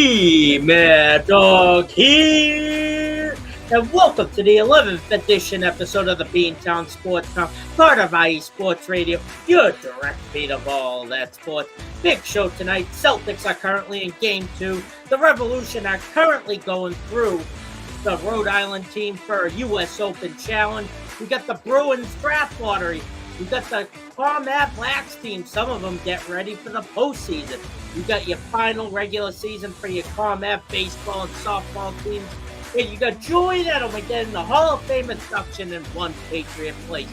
BMAdawg here, and welcome to the 11th edition episode of the Beantown Sports Town, part of IE Sports Radio, your direct feed of all that sports. Big show tonight. Celtics are currently in Game 2. The Revolution are currently going through the Rhode Island team for a U.S. Open Challenge. We got the Bruins draft lottery. We got the Combat Blacks team. Some of them get ready for the postseason. You got your final regular season for your Combat baseball and softball teams. And you got Julian Edelman getting the Hall of Fame induction in one Patriot place.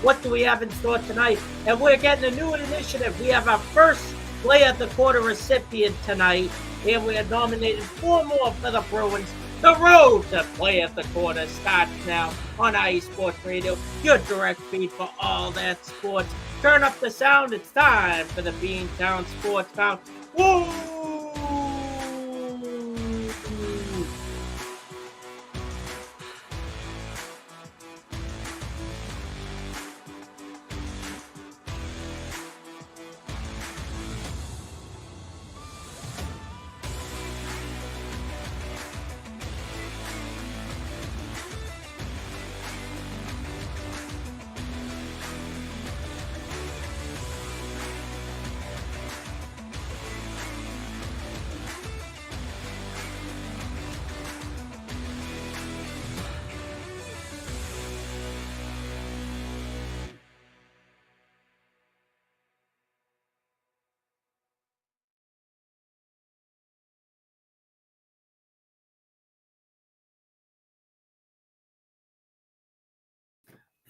What do we have in store tonight? And we're getting a new initiative. We have our first Play at the Quarter recipient tonight. And we have nominated 4 more for the Bruins. The road to Play at the Quarter starts now on IE Sports Radio, your direct feed for all that sports. Turn up the sound. It's time for the Beantown Sports Town. Woo!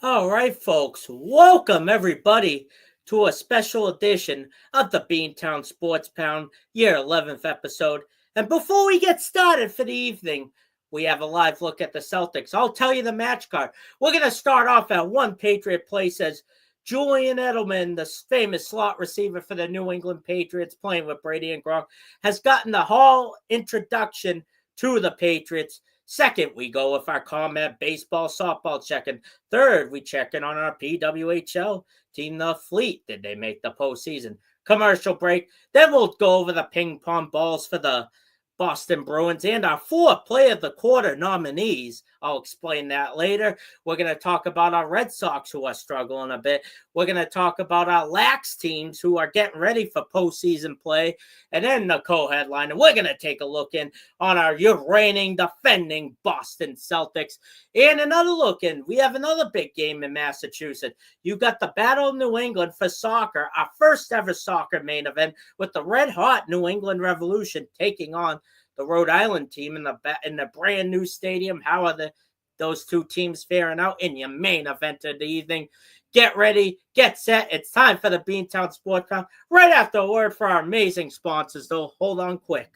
All right, folks. Welcome, everybody, to a special edition of the Beantown Sports Pound, year 11th episode. And before we get started for the evening, we have a live look at the Celtics. I'll tell you the match card. We're going to start off at one Patriot place as Julian Edelman, the famous slot receiver for the New England Patriots, playing with Brady and Gronk, has gotten the Hall introduction to the Patriots. Second, we go with our Combat baseball, softball check-in. Third, we check in on our PWHL team, the Fleet. Did they make the postseason? Commercial break. Then we'll go over the ping pong balls for the Boston Bruins and our 4 Play of the Quarter nominees. I'll explain that later. We're going to talk about our Red Sox, who are struggling a bit. We're going to talk about our lax teams who are getting ready for postseason play. And then the co-headline, and we're going to take a look in on our reigning, defending Boston Celtics. And another look in, we have another big game in Massachusetts. You got the Battle of New England for soccer, our first ever soccer main event with the red-hot New England Revolution taking on the Rhode Island team in the brand new stadium. How are those two teams faring out in your main event of the evening? Get ready, get set. It's time for the Beantown Sports Town. Right after a word for our amazing sponsors, though. Hold on quick.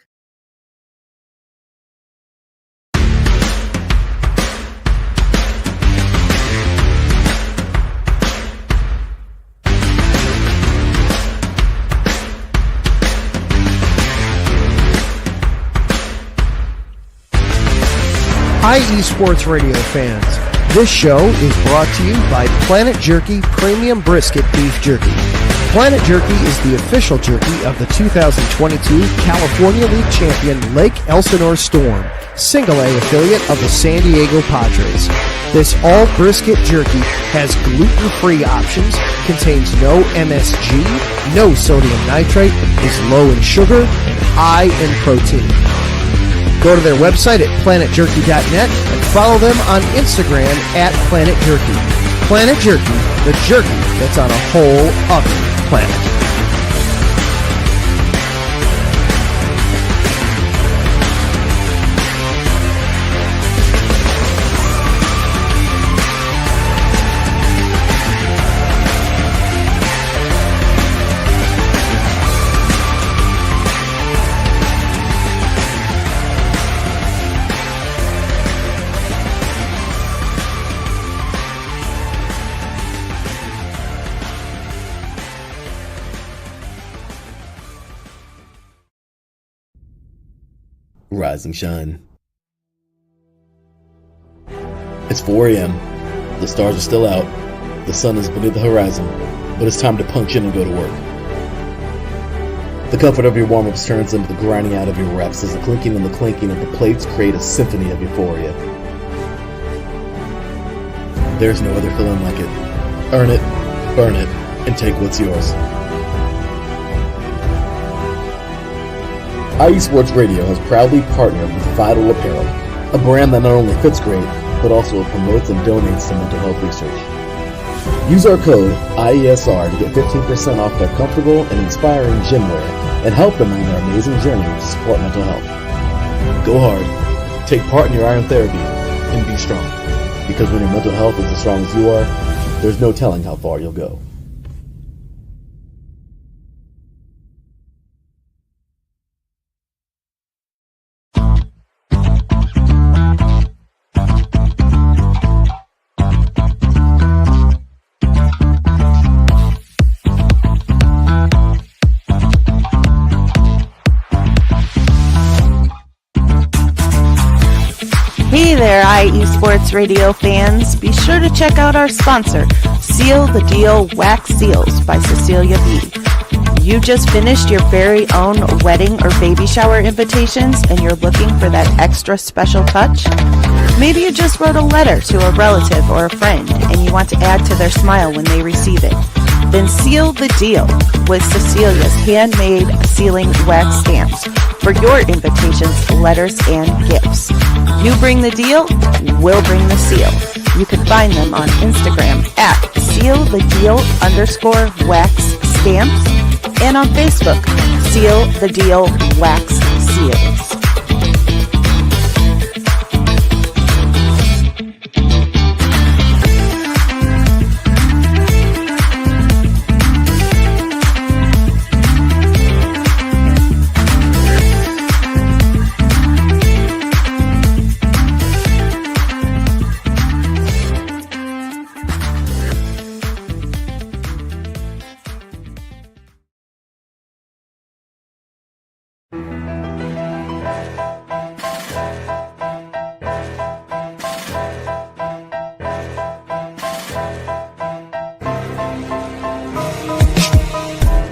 IE Sports Radio fans, this show is brought to you by Planet Jerky Premium Brisket Beef Jerky. Planet Jerky is the official jerky of the 2022 California League champion Lake Elsinore Storm, single-A affiliate of the San Diego Padres. This all-brisket jerky has gluten-free options, contains no MSG, no sodium nitrate, is low in sugar, and high in protein. Go to their website at planetjerky.net and follow them on Instagram at Planet Jerky. Planet Jerky, the jerky that's on a whole other planet. Rise and shine. It's 4 a.m. The stars are still out. The sun is beneath the horizon, but it's time to punch in and go to work. The comfort of your warm-ups turns into the grinding out of your reps as the clinking and the clanking of the plates create a symphony of euphoria. There's no other feeling like it. Earn it, burn it, and take what's yours. IE Sports Radio has proudly partnered with Vital Apparel, a brand that not only fits great, but also promotes and donates to mental health research. Use our code IESR to get 15% off their comfortable and inspiring gym wear and help them on their amazing journey to support mental health. Go hard, take part in your iron therapy, and be strong. Because when your mental health is as strong as you are, there's no telling how far you'll go. Hey there, IE Sports Radio fans. Be sure to check out our sponsor, Seal the Deal Wax Seals by Cecilia B. You just finished your very own wedding or baby shower invitations and you're looking for that extra special touch? Maybe you just wrote a letter to a relative or a friend and you want to add to their smile when they receive it. Then seal the deal with Cecilia's handmade sealing wax stamps for your invitations, letters, and gifts. You bring the deal, we'll bring the seal. You can find them on Instagram at sealthedeal_wax stamps and on Facebook, Seal the Deal Wax Seals.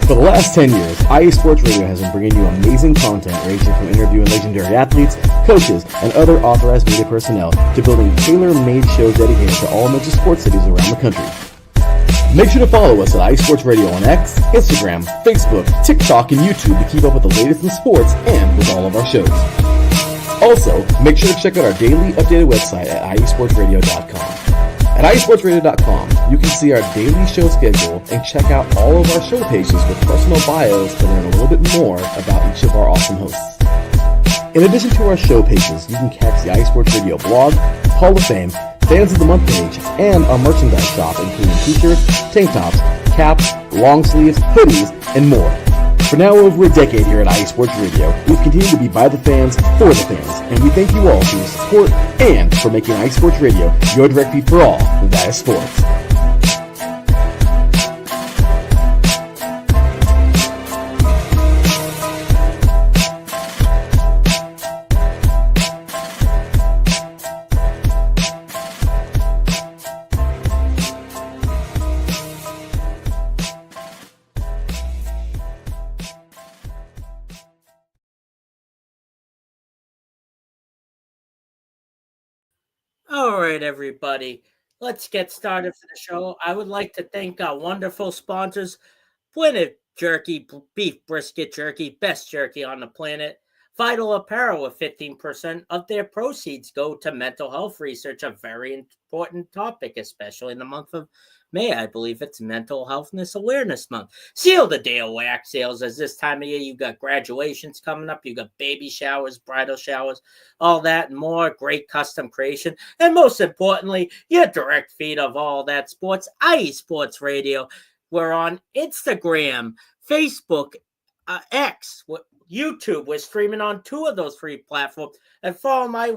For the last 10 years, IE Sports Radio has been bringing you amazing content ranging from interviewing legendary athletes, coaches, and other authorized media personnel to building tailor-made shows dedicated to all major sports cities around the country. Make sure to follow us at IE Sports Radio on X, Instagram, Facebook, TikTok, and YouTube to keep up with the latest in sports and with all of our shows. Also, make sure to check out our daily updated website at iesportsradio.com. At iesportsradio.com, you can see our daily show schedule and check out all of our show pages with personal bios to learn a little bit more about each of our awesome hosts. In addition to our show pages, you can catch the IE Sports Radio blog, Hall of Fame, Fans of the Month page, and our merchandise shop including t-shirts, tank tops, caps, long sleeves, hoodies, and more. For now over a decade here at IE Sports Radio, we've continued to be by the fans, for the fans, and we thank you all for your support and for making IE Sports Radio your direct feed for all that is sports. All right, everybody, let's get started for the show. I would like to thank our wonderful sponsors, Planet Jerky, Beef Brisket Jerky, best jerky on the planet. Vital Apparel, with 15% of their proceeds go to mental health research, a very important topic, especially in the month of May. I believe it's Mental Healthness Awareness Month. Seal the Deal Wax Sales, as this time of year you've got graduations coming up, you've got baby showers, bridal showers, all that and more. Great custom creation, and most importantly, your direct feed of all that sports, IE Sports Radio. We're on Instagram, Facebook, X, YouTube. We're streaming on 2 of those free platforms. And follow my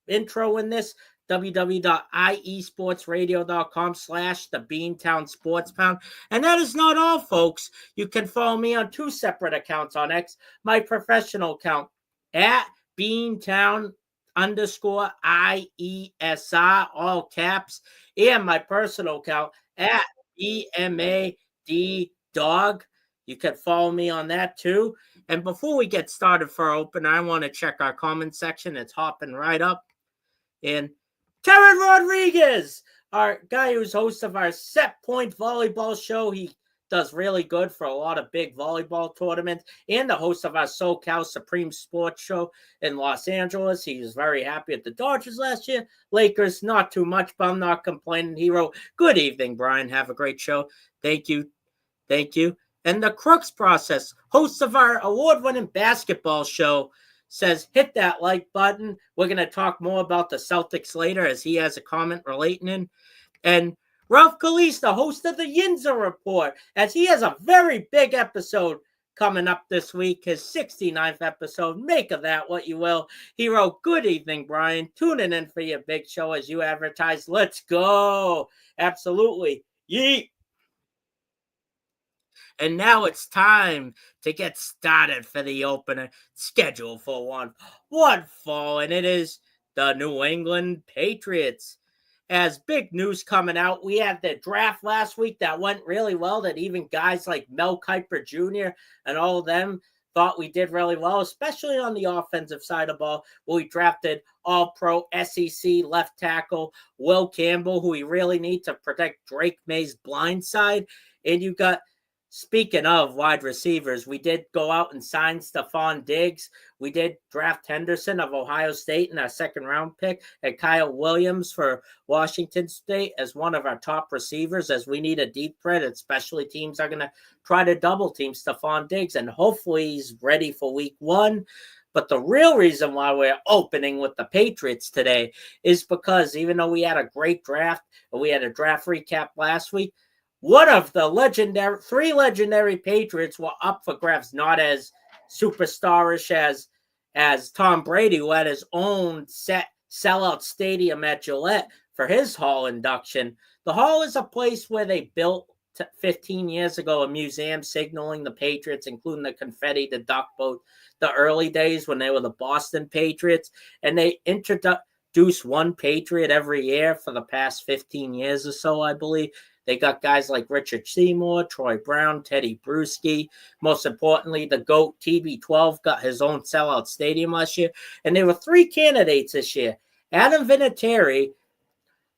intro in this, www.iesportsradio.com/the Beantown Sports Pound. And that is not all, folks. You can follow me on 2 separate accounts on X. My professional account at Beantown_IESR, all caps, and my personal account at BMAdawg. You can follow me on that too. And before we get started for our opener, I want to check our comment section. It's hopping right up. And Karen Rodriguez, our guy who's host of our Set Point Volleyball show. He does really good for a lot of big volleyball tournaments, and the host of our SoCal Supreme Sports show in Los Angeles. He was very happy at the Dodgers last year. Lakers, not too much, but I'm not complaining. He wrote, "Good evening, Brian. Have a great show. Thank you. Thank you." And the Crooks Process, host of our award-winning basketball show, says, "Hit that like button." We're going to talk more about the Celtics later as he has a comment relating in. And Ralph Calise, the host of the Yinzer Report, as he has a very big episode coming up this week, his 69th episode. Make of that what you will. He wrote, "Good evening, Brian. Tuning in for your big show as you advertise. Let's go." Absolutely. Yeet. And now it's time to get started for the opener scheduled for one fall, and it is the New England Patriots. As big news coming out, we had the draft last week that went really well, that even guys like Mel Kiper Jr. and all of them thought we did really well, especially on the offensive side of the ball, where we drafted all-pro SEC left tackle Will Campbell, who we really need to protect Drake May's blind side. And you got, speaking of wide receivers, we did go out and sign Stephon Diggs. We did draft Henderson of Ohio State in our second-round pick, and Kyle Williams for Washington State as one of our top receivers, as we need a deep threat, especially teams are going to try to double-team Stephon Diggs, and hopefully he's ready for week one. But the real reason why we're opening with the Patriots today is because even though we had a great draft, and we had a draft recap last week, one of the three legendary Patriots were up for grabs, not as superstarish as Tom Brady, who had his own sellout stadium at Gillette for his Hall induction. The Hall is a place where they built 15 years ago a museum signaling the Patriots, including the confetti, the duck boat, the early days when they were the Boston Patriots, and they introduced one Patriot every year for the past 15 years or so, I believe. They got guys like Richard Seymour, Troy Brown, Teddy Bruschi. Most importantly, the GOAT TB12 got his own sellout stadium last year. And there were three candidates this year. Adam Vinatieri,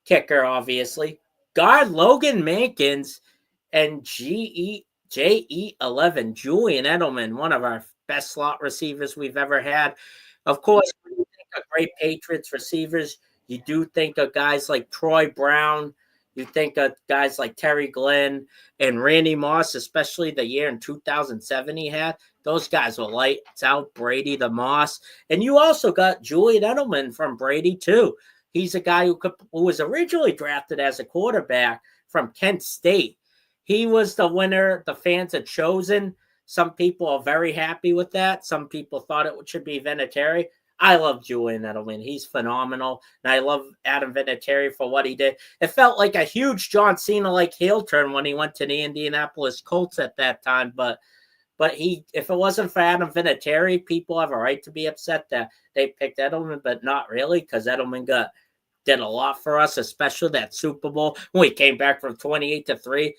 kicker, obviously, guard Logan Mankins, and JE11, Julian Edelman, one of our best slot receivers we've ever had. Of course, when you think of great Patriots receivers, you do think of guys like Troy Brown. You think of guys like Terry Glenn and Randy Moss, especially the year in 2007 he had. Those guys were lights out, Brady the Moss. And you also got Julian Edelman from Brady, too. He's a guy who was originally drafted as a quarterback from Kent State. He was the winner the fans had chosen. Some people are very happy with that. Some people thought it should be Vinatieri. I love Julian Edelman. He's phenomenal. And I love Adam Vinatieri for what he did. It felt like a huge John Cena-like heel turn when he went to the Indianapolis Colts at that time. But if it wasn't for Adam Vinatieri, people have a right to be upset that they picked Edelman, but not really, because Edelman did a lot for us, especially that Super Bowl when we came back from 28-3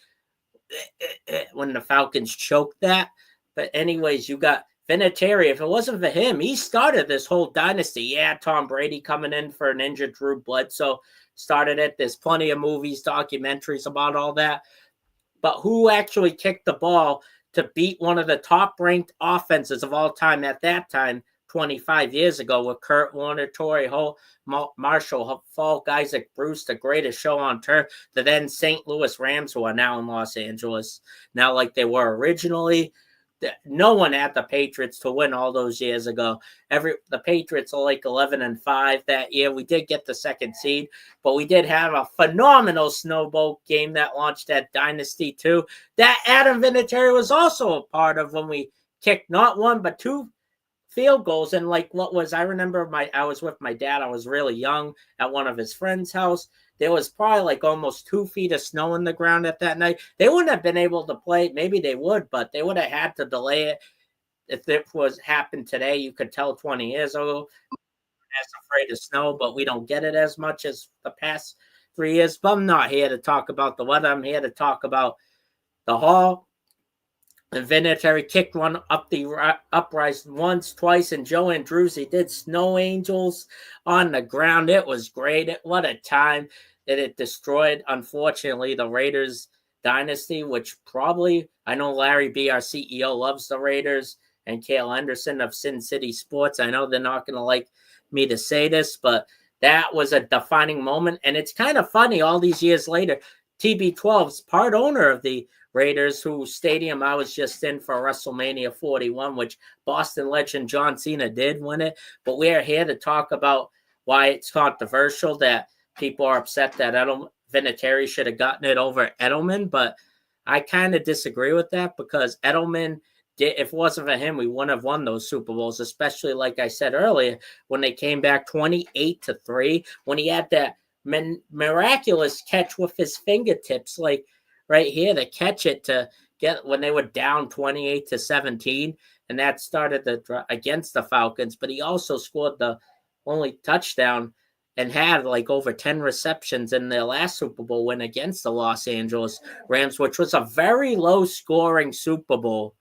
when the Falcons choked that. But anyways, you got Vinatieri. If it wasn't for him, he started this whole dynasty. Yeah, Tom Brady coming in for an injured Drew Bledsoe started it. There's plenty of movies, documentaries about all that. But who actually kicked the ball to beat one of the top-ranked offenses of all time at that time, 25 years ago, with Kurt Warner, Torrey Holt, Marshall Falk, Isaac Bruce, the greatest show on turf, the then St. Louis Rams, who are now in Los Angeles, now like they were originally. No one had the Patriots to win all those years ago. The Patriots are like 11-5 that year. We did get the second seed, but we did have a phenomenal snowball game that launched that dynasty too. That Adam Vinatieri was also a part of when we kicked not one but two field goals. And like I remember I was with my dad. I was really young at one of his friend's house. There was probably like almost 2 feet of snow in the ground at that night. They wouldn't have been able to play. Maybe they would, but they would have had to delay it. If it happened today, you could tell 20 years ago. As afraid of snow, but we don't get it as much as the past 3 years. But I'm not here to talk about the weather. I'm here to talk about the Hall. And Vinatieri kicked one up the uprise once, twice, and Joe Andruzzi did snow angels on the ground. It was great. What a time that it destroyed, unfortunately, the Raiders dynasty, which probably, I know Larry B., our CEO, loves the Raiders, and Cale Henderson of Sin City Sports. I know they're not going to like me to say this, but that was a defining moment. And it's kind of funny all these years later, TB12's part owner of the Raiders, whose stadium I was just in for WrestleMania 41, which Boston legend John Cena did win it. But we are here to talk about why it's controversial that people are upset that Vinatieri should have gotten it over Edelman. But I kind of disagree with that because Edelman, if it wasn't for him, we wouldn't have won those Super Bowls, especially like I said earlier, when they came back 28-3, when he had that miraculous catch with his fingertips, like right here, to catch it to get when they were down 28-17, and that started the against the Falcons. But he also scored the only touchdown and had like over 10 receptions in their last Super Bowl win against the Los Angeles Rams, which was a very low scoring Super Bowl,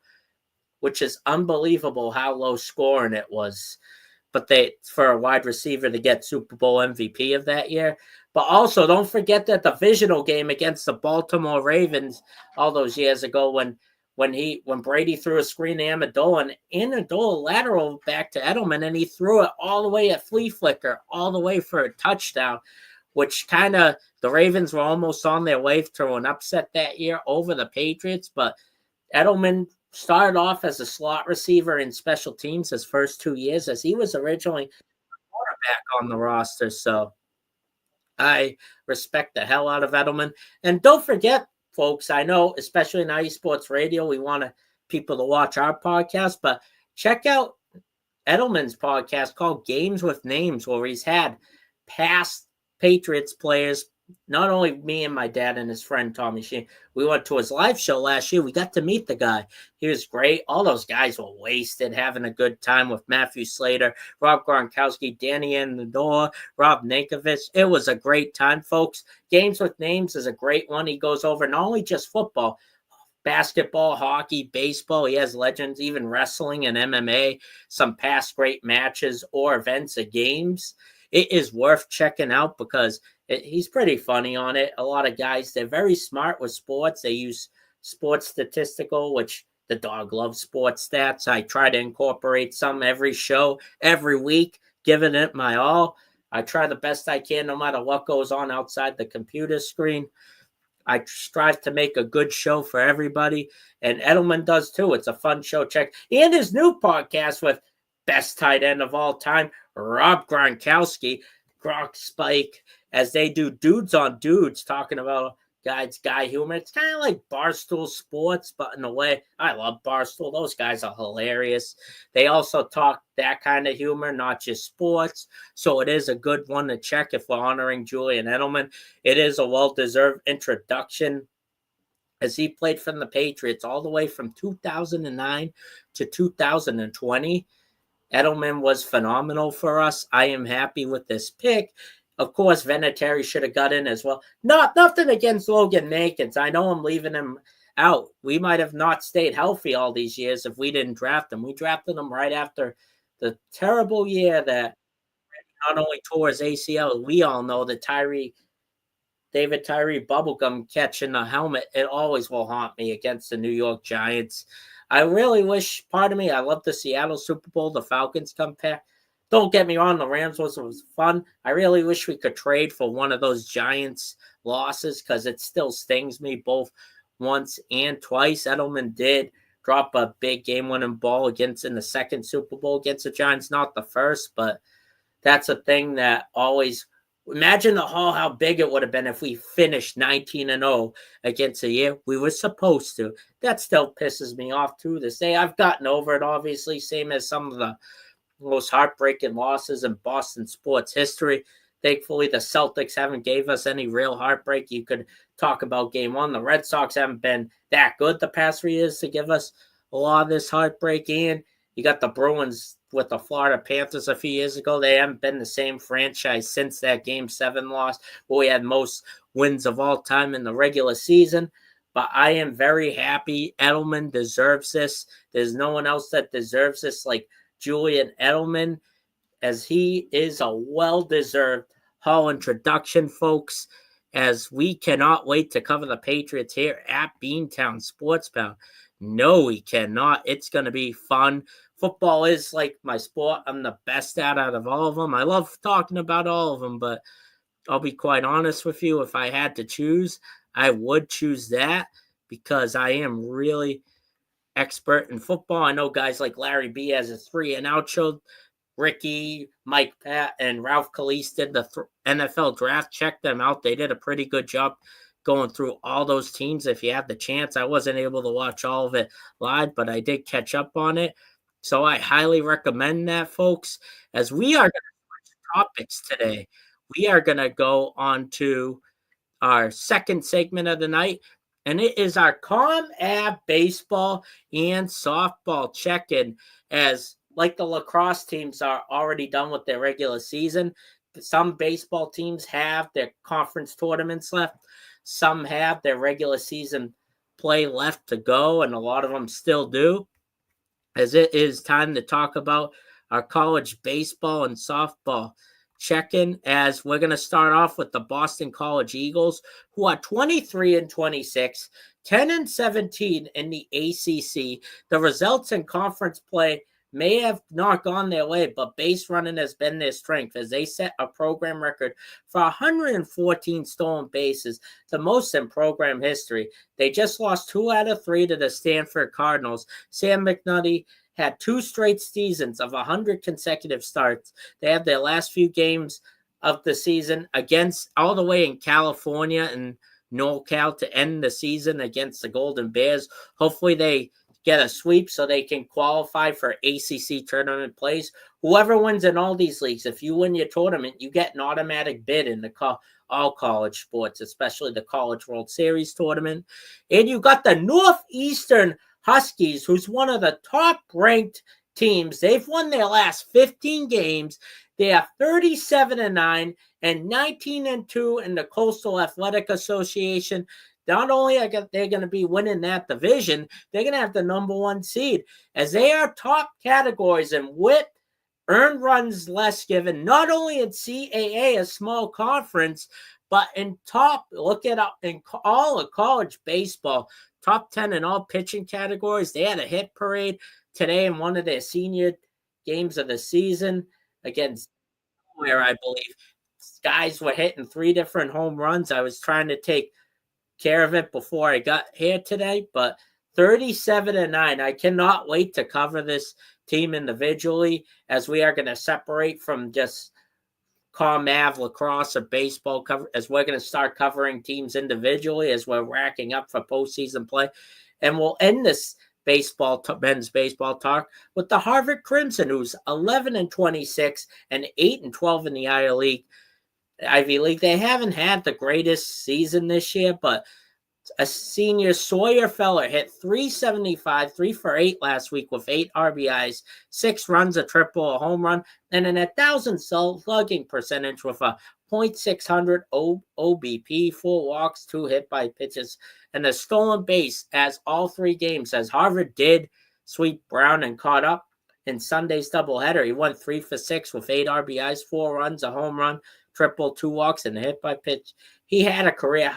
which is unbelievable how low scoring it was. But for a wide receiver to get Super Bowl MVP of that year. But also, don't forget that divisional game against the Baltimore Ravens all those years ago when Brady threw a screen to Amendola, and Amendola lateral back to Edelman, and he threw it all the way at flea flicker, all the way for a touchdown, which kind of the Ravens were almost on their way to an upset that year over the Patriots. But Edelman started off as a slot receiver in special teams his first 2 years, as he was originally a quarterback on the roster. So I respect the hell out of Edelman. And don't forget, folks, I know, especially in IE Sports Radio, we want people to watch our podcast, but check out Edelman's podcast called Games with Names, where he's had past Patriots players. Not only me and my dad and his friend Tommy Sheen, we went to his live show last year. We got to meet the guy. He was great. All those guys were wasted, having a good time with Matthew Slater, Rob Gronkowski, Danny Amendola, Rob Nankovich. It was a great time, folks. Games with Names is a great one. He goes over not only just football, basketball, hockey, baseball. He has legends, even wrestling and MMA, some past great matches or events of games. It is worth checking out because he's pretty funny on it. A lot of guys, they're very smart with sports. They use sports statistical, which the dog loves sports stats. I try to incorporate some every show, every week, giving it my all. I try the best I can, no matter what goes on outside the computer screen. I strive to make a good show for everybody, and Edelman does too. It's a fun show. Check. And his new podcast with best tight end of all time, Rob Gronkowski, Gronk Spike, as they do Dudes on Dudes, talking about guy humor. It's kind of like Barstool Sports, but in a way, I love Barstool. Those guys are hilarious. They also talk that kind of humor, not just sports. So it is a good one to check if we're honoring Julian Edelman. It is a well-deserved introduction, as he played from the Patriots all the way from 2009 to 2020. Edelman was phenomenal for us. I am happy with this pick. Of course, Vinatieri should have got in as well. Nothing against Logan Mankins. I know I'm leaving him out. We might have not stayed healthy all these years if we didn't draft him. We drafted him right after the terrible year that not only tore his ACL, we all know the David Tyree bubblegum catch in the helmet. It always will haunt me against the New York Giants. I really wish, part of me, I love the Seattle Super Bowl, the Falcons come back. Don't get me wrong, the Rams was fun. I really wish we could trade for one of those Giants losses because it still stings me both once and twice. Edelman did drop a big game-winning ball in the second Super Bowl against the Giants, not the first, but that's a thing that always – imagine how big it would have been if we finished 19-0 against a year we were supposed to. That still pisses me off to this day. I've gotten over it, obviously, same as some of the most heartbreaking losses in Boston sports history. Thankfully, the Celtics haven't gave us any real heartbreak. You could talk about game one. The Red Sox haven't been that good the past 3 years to give us a lot of this heartbreak. And you got the Bruins with the Florida Panthers a few years ago. They haven't been the same franchise since that Game 7 loss, where we had most wins of all time in the regular season. but I am very happy. Edelman deserves this. There's no one else that deserves this like Julian Edelman, as he is a well-deserved Hall introduction, folks, as we cannot wait to cover the Patriots here at Beantown Sports Pound. No, we cannot. It's going to be fun. Football is like my sport. I'm the best at out of all of them. I love talking about all of them, but I'll be quite honest with you. If I had to choose, I would choose that because I am really expert in football. I know guys like Larry B has a 3 and out show. Ricky, Mike Pat, and Ralph Calise did the NFL draft. Check them out. They did a pretty good job going through all those teams. If you have the chance, I wasn't able to watch all of it live, but I did catch up on it. So I highly recommend that, folks. As we are going to switch topics today, we are going to go on to our second segment of the night, and it is our ComAv baseball and softball check-in, as like the lacrosse teams are already done with their regular season. Some baseball teams have their conference tournaments left. Some have their regular season play left to go, and a lot of them still do. As it is time to talk about our college baseball and softball check-in, as we're going to start off with the Boston College Eagles, who are 23-26, 10-17 in the ACC. The results in conference play may have not gone their way, but base running has been their strength, as they set a program record for 114 stolen bases, the most in program history. They just lost 2 out of 3 to the Stanford Cardinals. Sam McNulty had 2 straight seasons of 100 consecutive starts. They have their last few games of the season against all the way in California and NorCal to end the season against the Golden Bears. Hopefully they get a sweep so they can qualify for ACC tournament plays. Whoever wins in all these leagues, if you win your tournament, you get an automatic bid in the all college sports, especially the College World Series tournament. And you got the Northeastern Huskies, who's one of the top-ranked teams. They've won their last 15 games. They are 37-9 and 19-2 in the Coastal Athletic Association. Not only are they going to be winning that division, they're going to have the number 1 seed, as they are top categories in WHIP, earned runs less given, not only in CAA, a small conference, but in top, look it up, in all of college baseball, top 10 in all pitching categories. They had a hit parade today in one of their senior games of the season against where I believe guys were hitting 3 different home runs. I was trying to take care of it before I got here today, but 37-9. I cannot wait to cover this team individually, as we are going to separate from just ComAv lacrosse or baseball cover, as we're going to start covering teams individually as we're racking up for postseason play. And we'll end this men's baseball talk with the Harvard Crimson, who's 11-26 and 8-12 in the Ivy League. They haven't had the greatest season this year, but a senior, Sawyer Feller, hit 375, 3 for 8 last week with 8 RBIs, 6 runs, a triple, a home run, and an 1,000 slugging percentage with a .600 OBP, 4 walks, 2 hit by pitches, and a stolen base as all 3 games, as Harvard did sweep Brown and caught up in Sunday's doubleheader. He went 3 for 6 with 8 RBIs, 4 runs, a home run, triple, 2 walks, and a hit by pitch. He had a career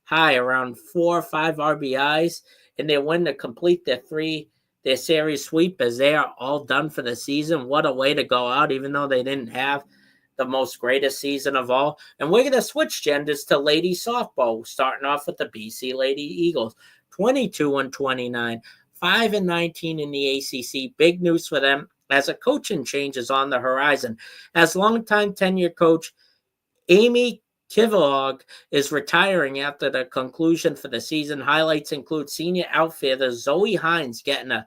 high around 4 or 5 RBIs, and they win to complete their series sweep, as they are all done for the season. What a way to go out, even though they didn't have the most greatest season of all. And we're going to switch genders to lady softball, starting off with the BC Lady Eagles, 22-29, 5-19 in the ACC. Big news for them, as a coaching change is on the horizon, as longtime tenured coach Amy BMAdawg is retiring after the conclusion for the season. Highlights include senior outfielder Zoe Hines getting a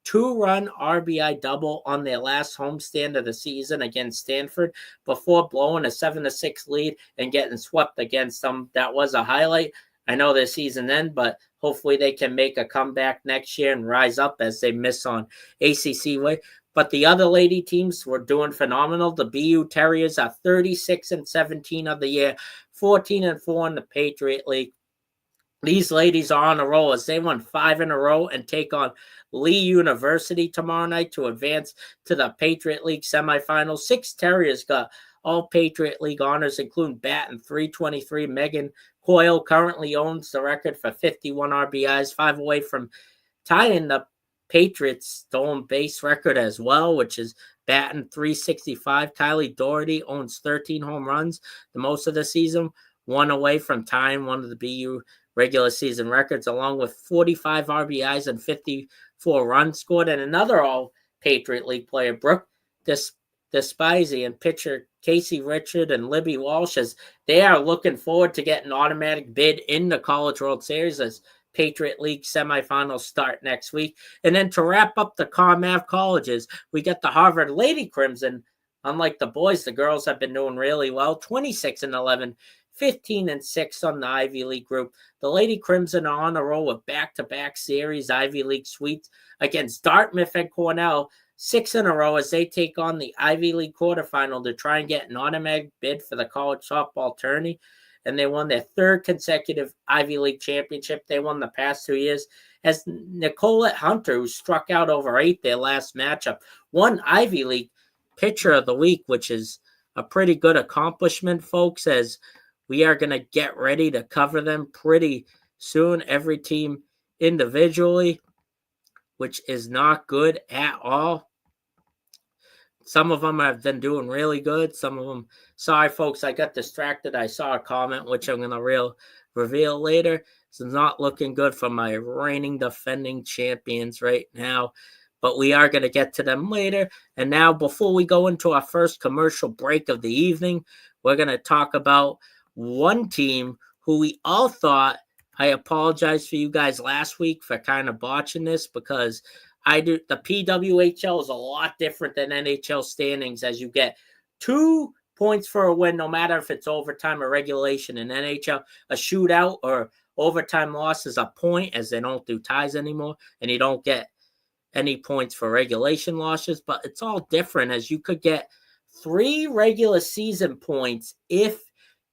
2-run RBI double on their last homestand of the season against Stanford before blowing a 7-6 lead and getting swept against them. That was a highlight. I know their season end, but hopefully they can make a comeback next year and rise up, as they miss on ACC way. But the other lady teams were doing phenomenal. The BU Terriers are 36-17 of the year, 14-4 in the Patriot League. These ladies are on a roll as they won 5 in a row and take on Lee University tomorrow night to advance to the Patriot League semifinals. 6 Terriers got all Patriot League honors, including batting .323. Megan Coyle currently owns the record for 51 RBIs, 5 away from tying the Patriots' stolen base record as well, which is batting .365. Kylie Doherty owns 13 home runs, the most of the season, 1 away from tying one of the BU regular season records, along with 45 RBIs and 54 runs scored. And another all-Patriot League player, Brooke Despisey, and pitcher Casey Richard and Libby Walsh, as they are looking forward to getting an automatic bid in the College World Series as Patriot League semifinals start next week. And then to wrap up the CONMAV colleges, we got the Harvard Lady Crimson. Unlike the boys, the girls have been doing really well, 26-11. 15-6 on the Ivy League group. The Lady Crimson are on a roll with back-to-back series Ivy League sweeps against Dartmouth and Cornell, 6 in a row as they take on the Ivy League quarterfinal to try and get an automatic bid for the college softball tourney. And they won their 3rd consecutive Ivy League championship. They won the past 2 years as Nicolette Hunter, who struck out over 8 their last matchup, won Ivy League Pitcher of the Week, which is a pretty good accomplishment, folks, as we are going to get ready to cover them pretty soon, every team individually, which is not good at all. Some of them have been doing really good. Some of them, sorry, folks, I got distracted. I saw a comment, which I'm going to reveal later. It's not looking good for my reigning defending champions right now, but we are going to get to them later. And now, before we go into our first commercial break of the evening, we're going to talk about one team who we all thought, I apologize for you guys last week for kind of botching this, because the PWHL is a lot different than NHL standings, as you get 2 points for a win, no matter if it's overtime or regulation. In NHL, a shootout or overtime loss is a point, as they don't do ties anymore, and you don't get any points for regulation losses. But it's all different, as you could get 3 regular season points if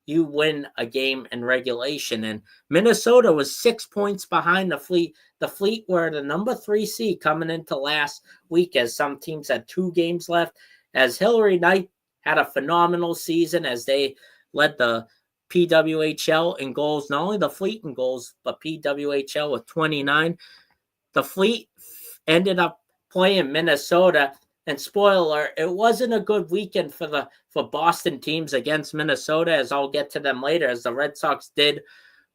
you win a game in regulation. And Minnesota was 6 points behind the Fleet. The Fleet were the number 3 seed coming into last week, as some teams had 2 games left, as Hillary Knight had a phenomenal season as they led the PWHL in goals, not only the Fleet in goals, but PWHL with 29. The Fleet ended up playing Minnesota, and spoiler, it wasn't a good weekend for Boston teams against Minnesota, as I'll get to them later, as the Red Sox did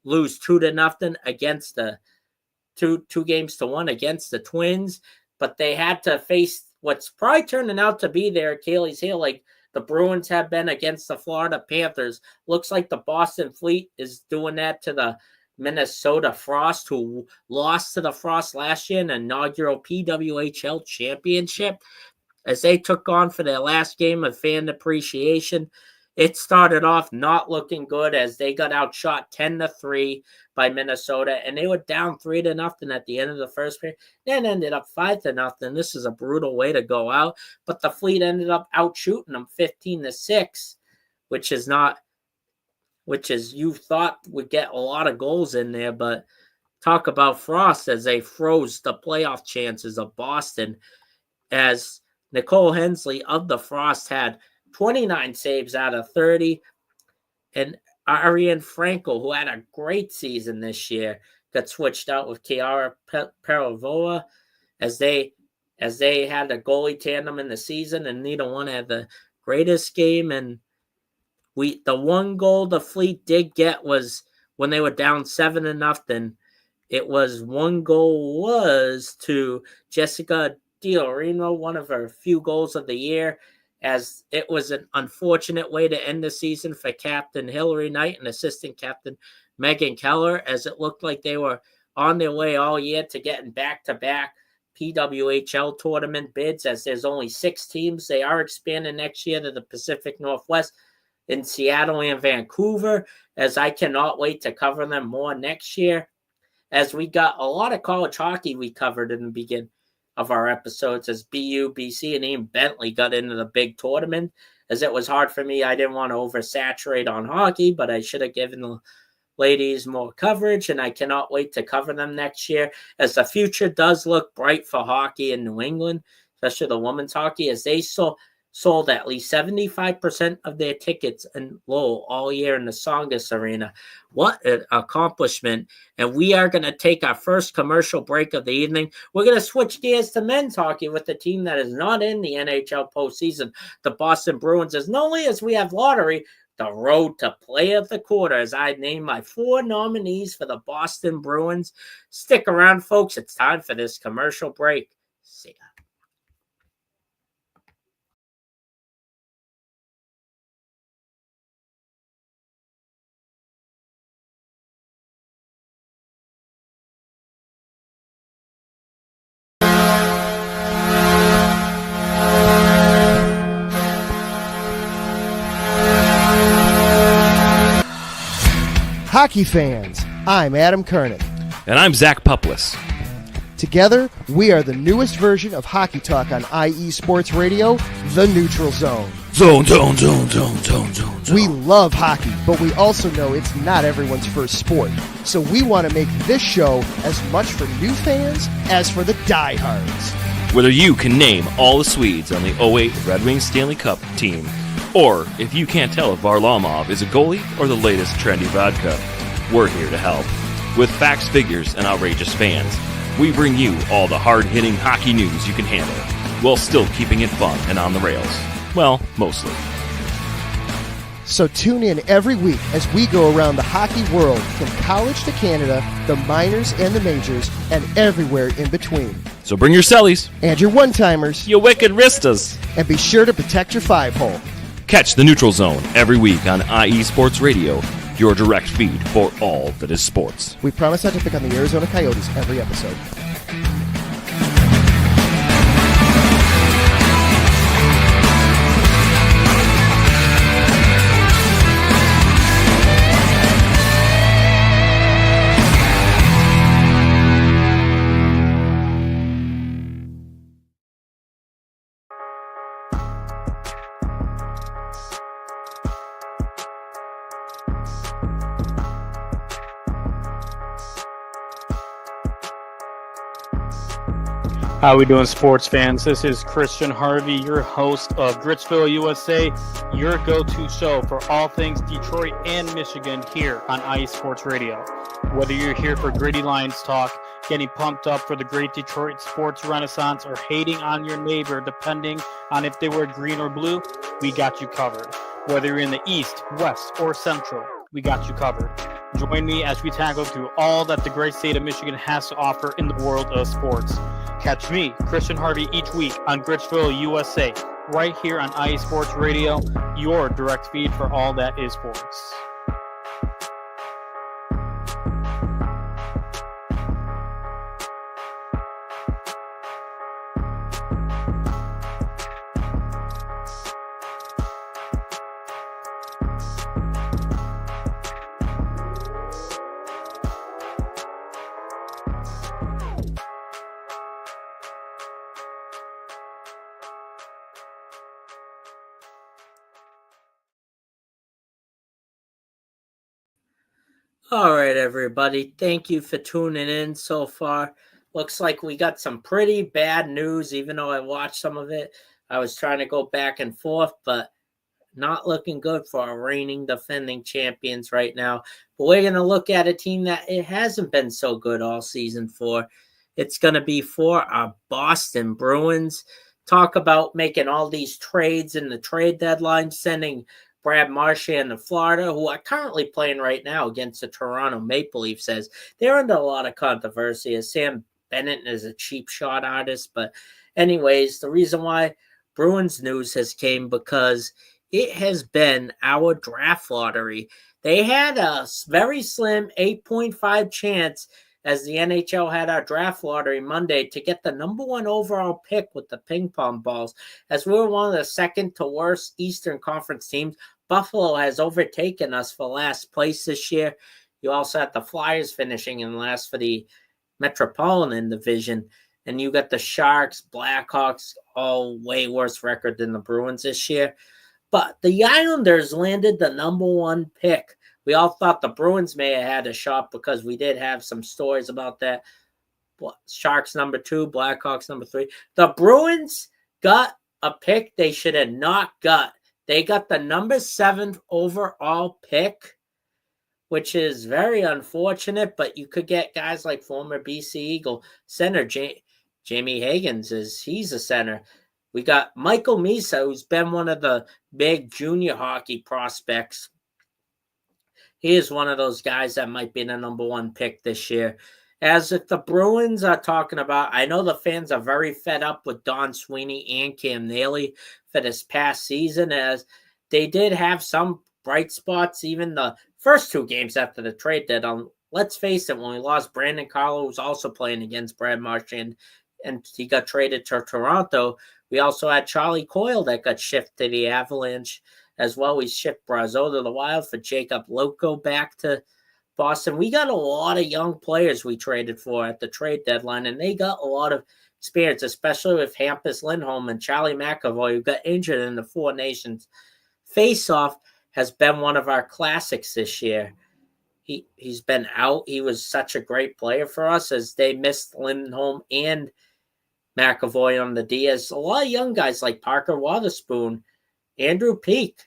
lose 2-0 against the 2-1 against the Twins. But they had to face what's probably turning out to be their Achilles heel, like the Bruins have been against the Florida Panthers. Looks like the Boston Fleet is doing that to the Minnesota Frost, who lost to the Frost last year in the inaugural PWHL championship, as they took on for their last game of fan appreciation. It started off not looking good, as they got outshot 10-3 by Minnesota, and they were down 3-0 at the end of the first period. Then ended up 5-0. This is a brutal way to go out, but the Fleet ended up outshooting them 15-6, which is you thought would get a lot of goals in there. But talk about Frost, as they froze the playoff chances of Boston, as Nicole Hensley of the Frost had 29 saves out of 30. And Ariane Frankel, who had a great season this year, got switched out with Kiara Perovova, as they had a goalie tandem in the season, and neither one had the greatest game. And the one goal the Fleet did get was when they were down 7-0. It was one goal was to Jessica Diorino, one of her few goals of the year, as it was an unfortunate way to end the season for Captain Hillary Knight and Assistant Captain Megan Keller, as it looked like they were on their way all year to getting back-to-back PWHL tournament bids, as there's only 6 teams. They are expanding next year to the Pacific Northwest in Seattle and Vancouver, as I cannot wait to cover them more next year, as we got a lot of college hockey we covered in the beginning of our episodes, as BU, BC, and even Bentley got into the big tournament, as it was hard for me. I didn't want to oversaturate on hockey, but I should have given a ladies more coverage, and I cannot wait to cover them next year, as the future does look bright for hockey in New England, especially the women's hockey, as they sold at least 75% of their tickets in Lowell all year in the Songus Arena. What an accomplishment. And we are going to take our first commercial break of the evening. We're going to switch gears to men's hockey with the team that is not in the NHL postseason, the Boston Bruins, as not only as we have lottery, the road to play of the quarter, as I name my 4 nominees for the Boston Bruins. Stick around, folks. It's time for this commercial break. See ya. Hockey fans, I'm Adam Kernick. And I'm Zach Puplis. Together, we are the newest version of Hockey Talk on IE Sports Radio, The Neutral Zone. Zone. We love hockey, but we also know it's not everyone's first sport. So we want to make this show as much for new fans as for the diehards. Whether you can name all the Swedes on the 08 Red Wings Stanley Cup team, or if you can't tell if Varlamov is a goalie or the latest trendy vodka, we're here to help. With facts, figures, and outrageous fans, we bring you all the hard-hitting hockey news you can handle, while still keeping it fun and on the rails. Well, mostly. So tune in every week as we go around the hockey world, from college to Canada, the minors and the majors, and everywhere in between. So bring your cellies, And your one-timers, you wicked wristas. and be sure to protect your 5-hole. Catch the Neutral Zone every week on IE Sports Radio, your direct feed for all that is sports. We promise not to pick on the Arizona Coyotes every episode. How we doing, sports fans? This is Christian Harvey, your host of Gritsville, USA, your go-to show for all things Detroit and Michigan here on IE Sports Radio. Whether you're here for Gritty Lions talk, getting pumped up for the great Detroit sports renaissance, or hating on your neighbor depending on if they were green or blue, we got you covered. Whether you're in the East, West, or Central, we got you covered. Join me as we tackle through all that the great state of Michigan has to offer in the world of sports. Catch me, Christian Harvey, each week on Gritsville, USA, right here on IE Sports Radio, your direct feed for all that is sports. All right, everybody. Thank you for tuning in so far. Looks like we got some pretty bad news, even though I watched some of it. I was trying to go back and forth, but not looking good for our reigning defending champions right now. But we're going to look at a team that it hasn't been so good all season for. It's going to be for our Boston Bruins. Talk about making all these trades in the trade deadline, sending Brad Marchand of Florida, who are currently playing right now against the Toronto Maple Leafs, says they're under a lot of controversy, as Sam Bennett is a cheap shot artist. But anyways, the reason why Bruins news has came because it has been our draft lottery. They had a very slim 8.5 chance, as the NHL had our draft lottery Monday, to get the number 1 overall pick with the ping pong balls. As we were one of the second to worst Eastern Conference teams, Buffalo has overtaken us for last place this year. You also had the Flyers finishing in last for the Metropolitan Division. And you got the Sharks, Blackhawks, all way worse record than the Bruins this year. But the Islanders landed the number 1 pick. we all thought the Bruins may have had a shot because we did have some stories about that. Sharks number 2, Blackhawks number 3. The Bruins got a pick they should have not got. They got the number 7th overall pick, which is very unfortunate, but you could get guys like former BC Eagle center Jamie Higgins, he's a center. We got Michael Misa, who's been one of the big junior hockey prospects. He is one of those guys that might be the number 1 pick this year. As if the Bruins are talking about, I know the fans are very fed up with Don Sweeney and Cam Neely for this past season, as they did have some bright spots, even the first 2 games after the trade deadline. Let's face it, when we lost Brandon Carlo, who was also playing against Brad Marchand, and he got traded to Toronto, we also had Charlie Coyle that got shipped to the Avalanche as well. We shipped Brazeau to the Wild for Jacob Loco back to Boston. We got a lot of young players we traded for at the trade deadline, and they got a lot of experience, especially with Hampus Lindholm and Charlie McAvoy, who got injured in the Four Nations face-off, has been one of our classics this year. He's been out. He was such a great player for us, as they missed Lindholm and McAvoy on the D. As a lot of young guys like Parker Waterspoon, Andrew Peak,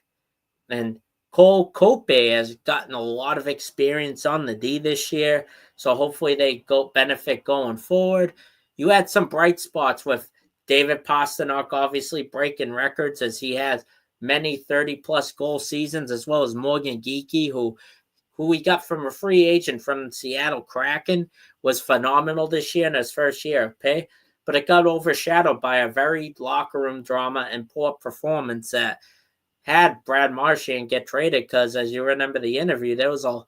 and Cole Cope has gotten a lot of experience on the D this year, so hopefully they benefit going forward. You had some bright spots with David Pastrnak obviously breaking records, as he has many 30-plus goal seasons, as well as Morgan Geekie, who we got from a free agent from Seattle Kraken, was phenomenal this year in his first year of pay, but it got overshadowed by a very locker room drama and poor performance that had Brad Marchand get traded, because as you remember the interview, there was a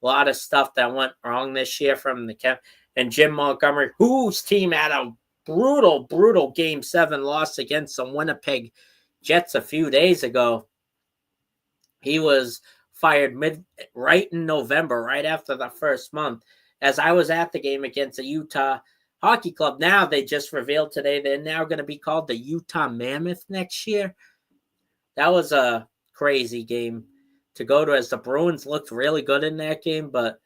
lot of stuff that went wrong this year from the camp. And Jim Montgomery, whose team had a brutal Game 7 loss against the Winnipeg Jets a few days ago, he was fired right in November, right after the first month. As I was at the game against the Utah Hockey Club, now they just revealed today they're now going to be called the Utah Mammoth next year. That was a crazy game to go to, as the Bruins looked really good in that game, but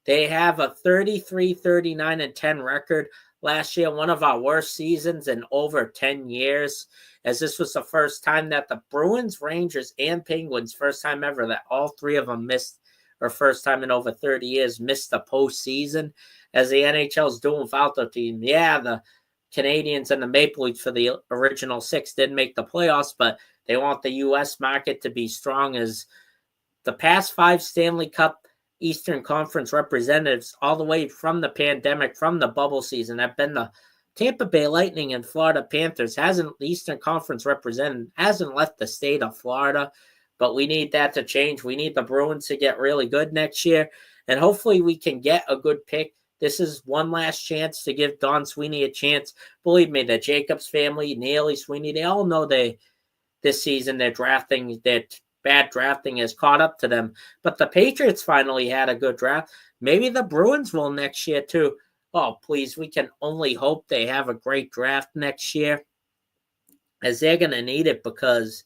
they have a 33-39-10 record last year, one of our worst seasons in over 10 years, as this was the first time that the Bruins, Rangers, and Penguins, first time ever that all 3 of them missed, or first time in over 30 years, missed the postseason, as the NHL's doing without the team. Yeah, the Canadians and the Maple Leafs for the original 6 did make the playoffs, but they want the U.S. market to be strong, as the past 5 Stanley Cup Eastern Conference representatives, all the way from the pandemic, from the bubble season, have been the Tampa Bay Lightning and Florida Panthers. The Eastern Conference representative hasn't left the state of Florida, but we need that to change. We need the Bruins to get really good next year, and hopefully we can get a good pick. This is one last chance to give Don Sweeney a chance. Believe me, the Jacobs family, Neely, Sweeney, they all know this season their bad drafting has caught up to them. But the Patriots finally had a good draft. Maybe the Bruins will next year too. Oh, please, we can only hope they have a great draft next year, as they're going to need it, because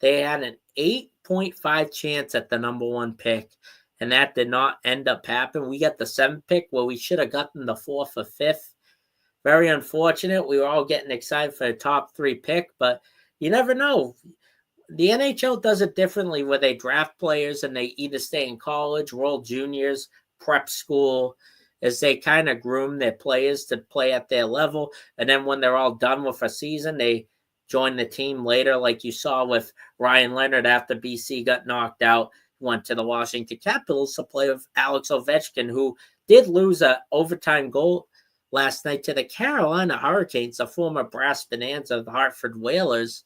they had an 8.5 chance at the number 1 pick, and that did not end up happening. We got the 7th pick where we should have gotten the 4th or 5th. Very unfortunate. We were all getting excited for the top 3 pick, but you never know. The NHL does it differently, where they draft players and they either stay in college, World Juniors, prep school, as they kind of groom their players to play at their level. And then when they're all done with a season, they join the team later, like you saw with Ryan Leonard after BC got knocked out, went to the Washington Capitals to play with Alex Ovechkin, who did lose an overtime goal last night to the Carolina Hurricanes, a former brass bonanza of the Hartford Whalers.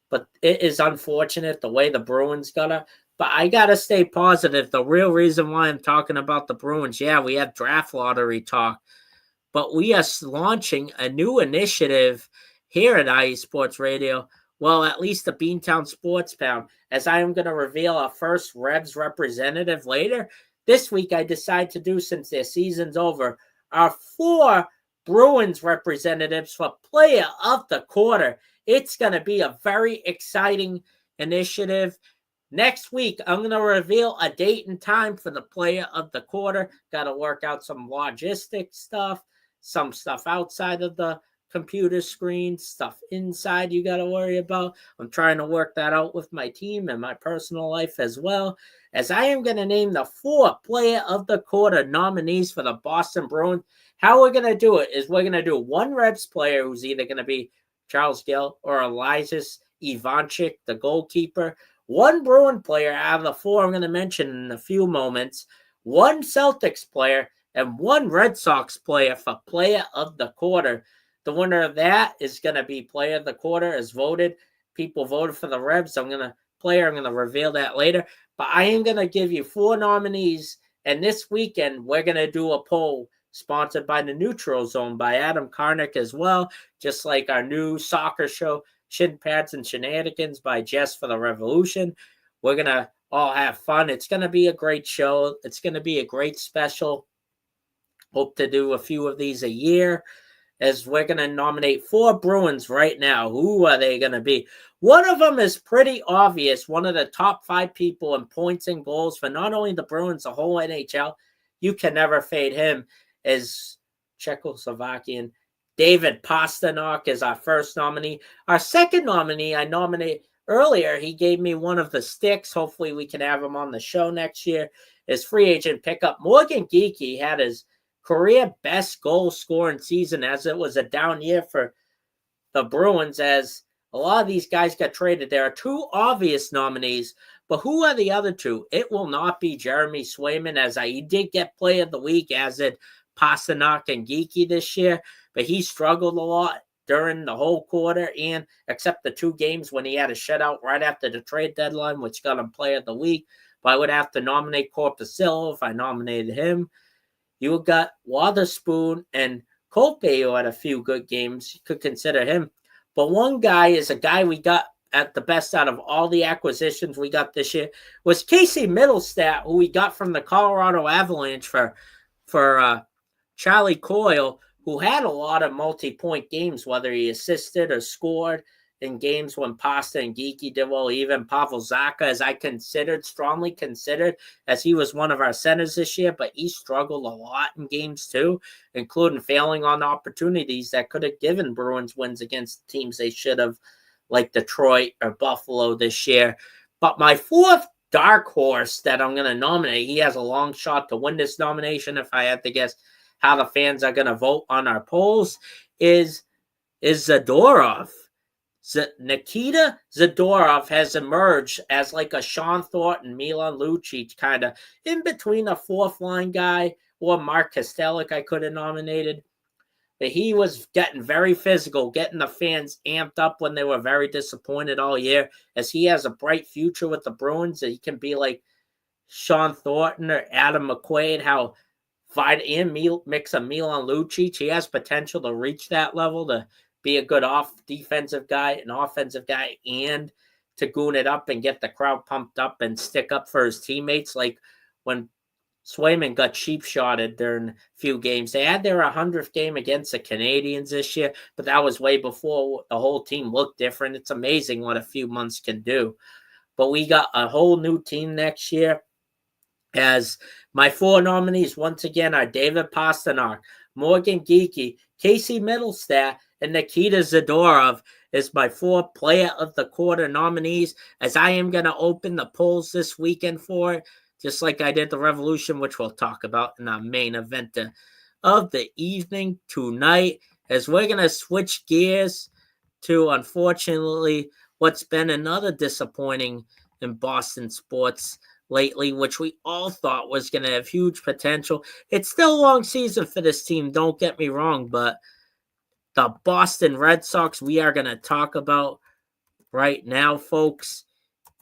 But it is unfortunate the way the Bruins got But I got to stay positive. The real reason why I'm talking about the Bruins, yeah, we have draft lottery talk, but we are launching a new initiative here at IE Sports Radio. Well, at least the Beantown Sports Pound, as I am going to reveal our first Revs representative later. This week I decide to do, since their season's over, our 4 Bruins representatives for Player of the Quarter. It's going to be a very exciting initiative. Next week, I'm going to reveal a date and time for the player of the quarter. Got to work out some logistic stuff, some stuff outside of the computer screen, stuff inside you got to worry about. I'm trying to work that out with my team and my personal life as well, as I am going to name the 4 player of the quarter nominees for the Boston Bruins. How we're going to do it is we're going to do one Revs player who's either going to be Charles Gill or Elijah Ivanchik, the goalkeeper. One Bruin player out of the 4 I'm going to mention in a few moments, one Celtics player, and one Red Sox player for player of the quarter. The winner of that is going to be player of the quarter as voted. People voted for the Revs. I'm going to reveal that later. But I am going to give you 4 nominees. And this weekend, we're going to do a poll sponsored by the Neutral Zone by Adam Karnick as well, just like our new soccer show, Shin Pads and Shenanigans by Jess for the Revolution. We're going to all have fun. It's going to be a great show. It's going to be a great special. Hope to do a few of these a year, as we're going to nominate 4 Bruins right now. Who are they going to be? One of them is pretty obvious. One of the top 5 people in points and goals for not only the Bruins, the whole NHL. You can never fade him, is Czechoslovakian David Pastrnak is our first nominee. Our second nominee, I nominated earlier. He gave me one of the sticks. Hopefully we can have him on the show next year. His free agent pickup, Morgan Geekie, had his career best goal scoring season, as it was a down year for the Bruins, as a lot of these guys got traded. There are 2 obvious nominees, but who are the other 2? It will not be Jeremy Swayman, as he did get Player of the Week, as did Pastrnak and Geekie this year, but he struggled a lot during the whole quarter, and except the 2 games when he had a shutout right after the trade deadline, which got him Player of the Week. But I would have to nominate Corpusilla if I nominated him. You got Witherspoon and Colpe, who had a few good games. You could consider him. But one guy is a guy we got at the best out of all the acquisitions we got this year, was Casey Middlestat, who we got from the Colorado Avalanche for Charlie Coyle, who had a lot of multi-point games, whether he assisted or scored in games when Pasta and Geekie did well. Even Pavel Zacha, as I strongly considered, as he was one of our centers this year, but he struggled a lot in games too, including failing on opportunities that could have given Bruins wins against teams they should have, like Detroit or Buffalo this year. But my 4th dark horse that I'm going to nominate, he has a long shot to win this nomination if I had to guess how the fans are going to vote on our polls, is Zadorov. Nikita Zadorov has emerged as like a Sean Thornton, Milan Lucic, kind of in between a 4th line guy, or Mark Kostelic I could have nominated. But he was getting very physical, getting the fans amped up when they were very disappointed all year, as he has a bright future with the Bruins. He can be like Sean Thornton or Adam McQuaid, how mix of Milan Lucic. He has potential to reach that level, to be a good defensive guy, an offensive guy, and to goon it up and get the crowd pumped up and stick up for his teammates. Like when Swayman got cheap-shotted during a few games. They had their 100th game against the Canadians this year, but that was way before the whole team looked different. It's amazing what a few months can do. But we got a whole new team next year. As my 4 nominees, once again, are David Pastrnak, Morgan Geekie, Casey Middlestat, and Nikita Zadorov is my 4 player of the quarter nominees, as I am going to open the polls this weekend for it, just like I did the Revolution, which we'll talk about in our main event of the evening tonight, as we're going to switch gears to, unfortunately, what's been another disappointing in Boston sports lately, which we all thought was going to have huge potential. It's still a long season for this team, don't get me wrong, but the Boston Red Sox we are going to talk about right now, folks.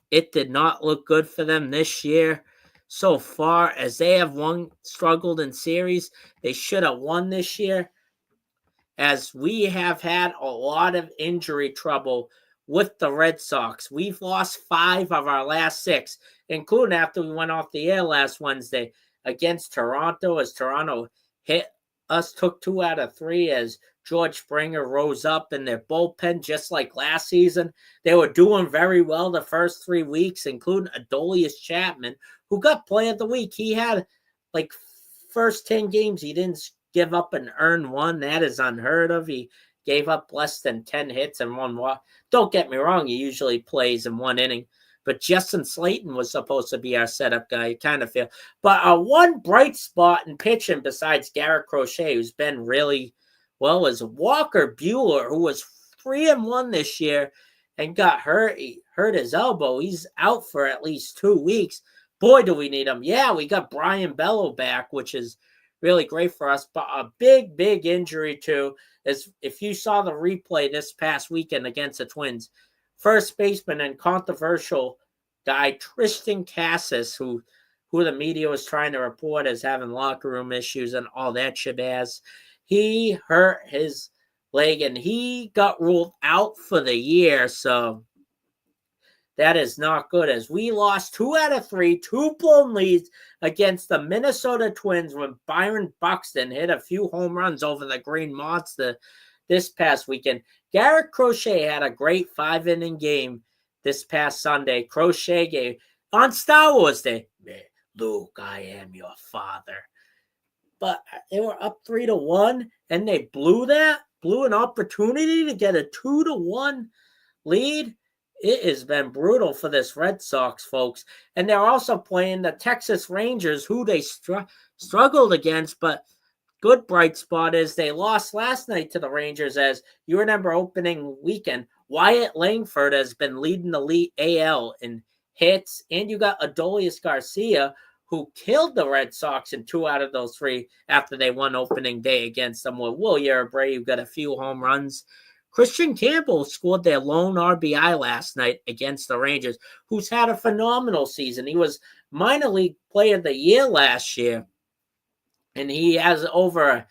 It did not look good for them this year. So far, as they have struggled in series, they should have won this year, as we have had a lot of injury trouble with the Red Sox. We've lost 5 of our last 6, including after we went off the air last Wednesday against Toronto, as Toronto hit us took 2 out of 3 as George Springer rose up in their bullpen just like last season. They were doing very well the first 3 weeks, including Adolis Chapman, who got Player of the Week. He had like first 10 games, he didn't give up an earned one. That is unheard of. He gave up less than 10 hits and 1 walk. Don't get me wrong, he usually plays in 1 inning. But Justin Slayton was supposed to be our setup guy. You kind of feel. But one bright spot in pitching besides Garrett Crochet, who's been really well, is Walker Buehler, who was 3-1 this year and got hurt. He hurt his elbow. He's out for at least 2 weeks. Boy, do we need him. Yeah, we got Brian Bello back, which is really great for us. But a big, big injury, too, is if you saw the replay this past weekend against the Twins, first baseman and controversial guy Tristan Cassis, who the media was trying to report as having locker room issues and all that shabazz, he hurt his leg and he got ruled out for the year. So that is not good, as we lost 2 out of 3, 2 blown leads against the Minnesota Twins when Byron Buxton hit a few home runs over the Green Monster this past weekend. Garrett Crochet had a great 5-inning game this past Sunday. Crochet gave on Star Wars Day, Luke, I am your father. But they were up 3-1, and they blew an opportunity to get a 2-1 lead. It has been brutal for this Red Sox, folks. And they're also playing the Texas Rangers, who they struggled against. But good bright spot is they lost last night to the Rangers. As you remember, opening weekend, Wyatt Langford has been leading the AL in hits. And you got Adolis Garcia, who killed the Red Sox in 2 out of those 3 after they won opening day against them. With Wilyer Abreu got a few home runs. Christian Campbell scored their lone RBI last night against the Rangers, who's had a phenomenal season. He was minor league player of the year last year, and he has over a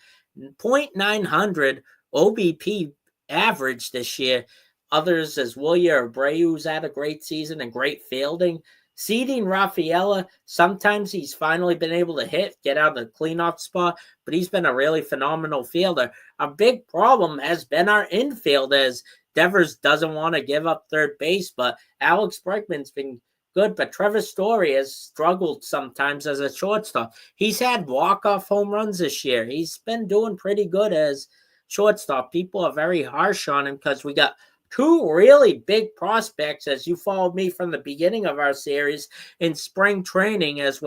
.900 OBP average this year. Others as Wilyer Abreu, who's had a great season and great fielding. Seeding Rafaela, sometimes he's finally been able to get out of the cleanup spot, but he's been a really phenomenal fielder. A big problem has been our infield, as Devers doesn't want to give up third base, but Alex Bregman's been good, but Trevor Story has struggled sometimes as a shortstop. He's had walk-off home runs this year. He's been doing pretty good as shortstop. People are very harsh on him because we got 2 really big prospects, as you followed me from the beginning of our series in spring training, as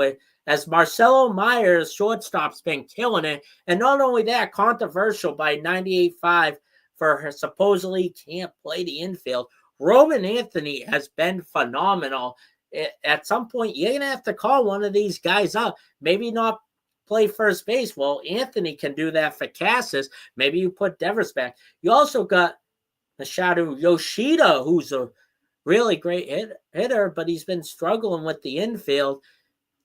Marcelo Myers, shortstop's been killing it. And not only that, controversial by 98.5 for her supposedly can't play the infield. Roman Anthony has been phenomenal. At some point, you're going to have to call one of these guys up. Maybe not play first base. Well, Anthony can do that for Cassis. Maybe you put Devers back. You also got Masahiro Yoshida, who's a really great hitter, but he's been struggling with the infield.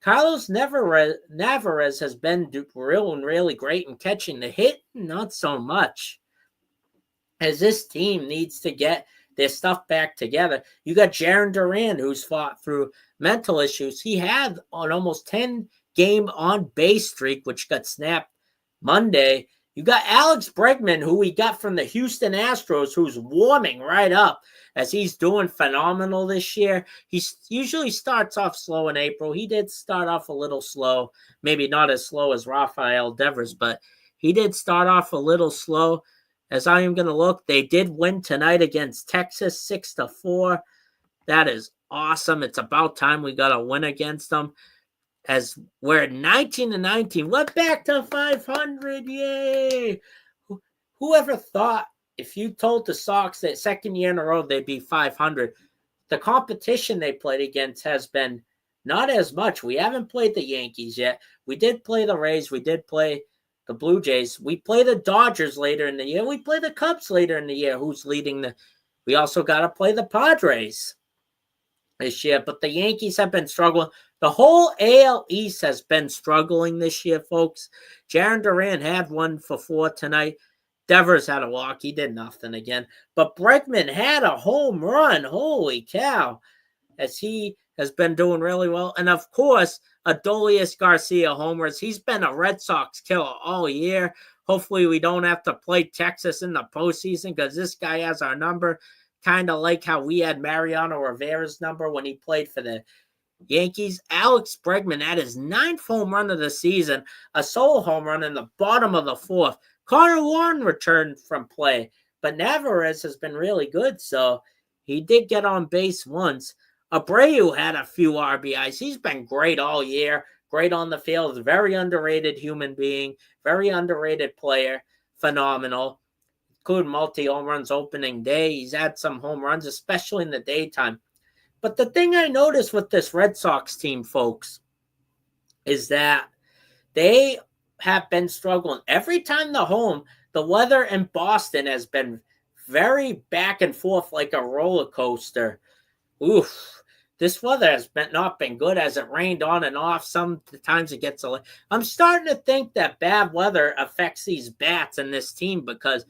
Carlos Navarez has been really great in catching the hit, not so much, as this team needs to get their stuff back together. You got Jarren Duran, who's fought through mental issues. He had an almost 10-game on-base streak, which got snapped Monday. You got Alex Bregman, who we got from the Houston Astros, who's warming right up as he's doing phenomenal this year. He usually starts off slow in April. He did start off a little slow, maybe not as slow as Rafael Devers, but he did start off a little slow. As I am going to look, they did win tonight against Texas 6-4. That is awesome. It's about time we got a win against them, as we're 19-19. We're back to 500. Yay! Whoever thought, if you told the Sox that second year in a row they'd be 500, the competition they played against has been not as much. We haven't played the Yankees yet. We did play the Rays. We did play the Blue Jays. We play the Dodgers later in the year. We play the Cubs later in the year. Who's leading the... We also got to play the Padres this year, but the Yankees have been struggling. The whole AL East has been struggling this year, folks. Jarren Duran had 1 for 4 tonight. Devers had a walk. He did nothing again. But Bregman had a home run. Holy cow. As he has been doing really well. And, of course, Adolis Garcia homers. He's been a Red Sox killer all year. Hopefully we don't have to play Texas in the postseason because this guy has our number, kind of like how we had Mariano Rivera's number when he played for the Yankees. Alex Bregman had his 9th home run of the season, a solo home run in the bottom of the 4th. Connor Warren returned from play, but Navarez has been really good, so he did get on base once. Abreu had a few RBIs. He's been great all year, great on the field, very underrated human being, very underrated player, phenomenal. Including multi-home runs opening day. He's had some home runs, especially in the daytime. But the thing I noticed with this Red Sox team, folks, is that they have been struggling. Every time they're home, the weather in Boston has been very back and forth like a roller coaster. Oof. This weather has not been good as it rained on and off. Sometimes it gets a. I'm starting to think that bad weather affects these bats and this team because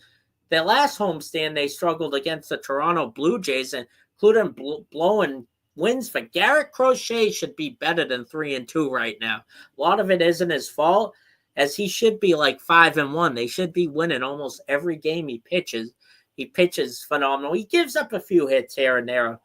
their last homestand they struggled against the Toronto Blue Jays, including blowing wins for Garrett Crochet should be better than 3-2 right now. A lot of it isn't his fault, as he should be like 5-1. They should be winning almost every game he pitches. He pitches phenomenal. He gives up a few hits here and there, of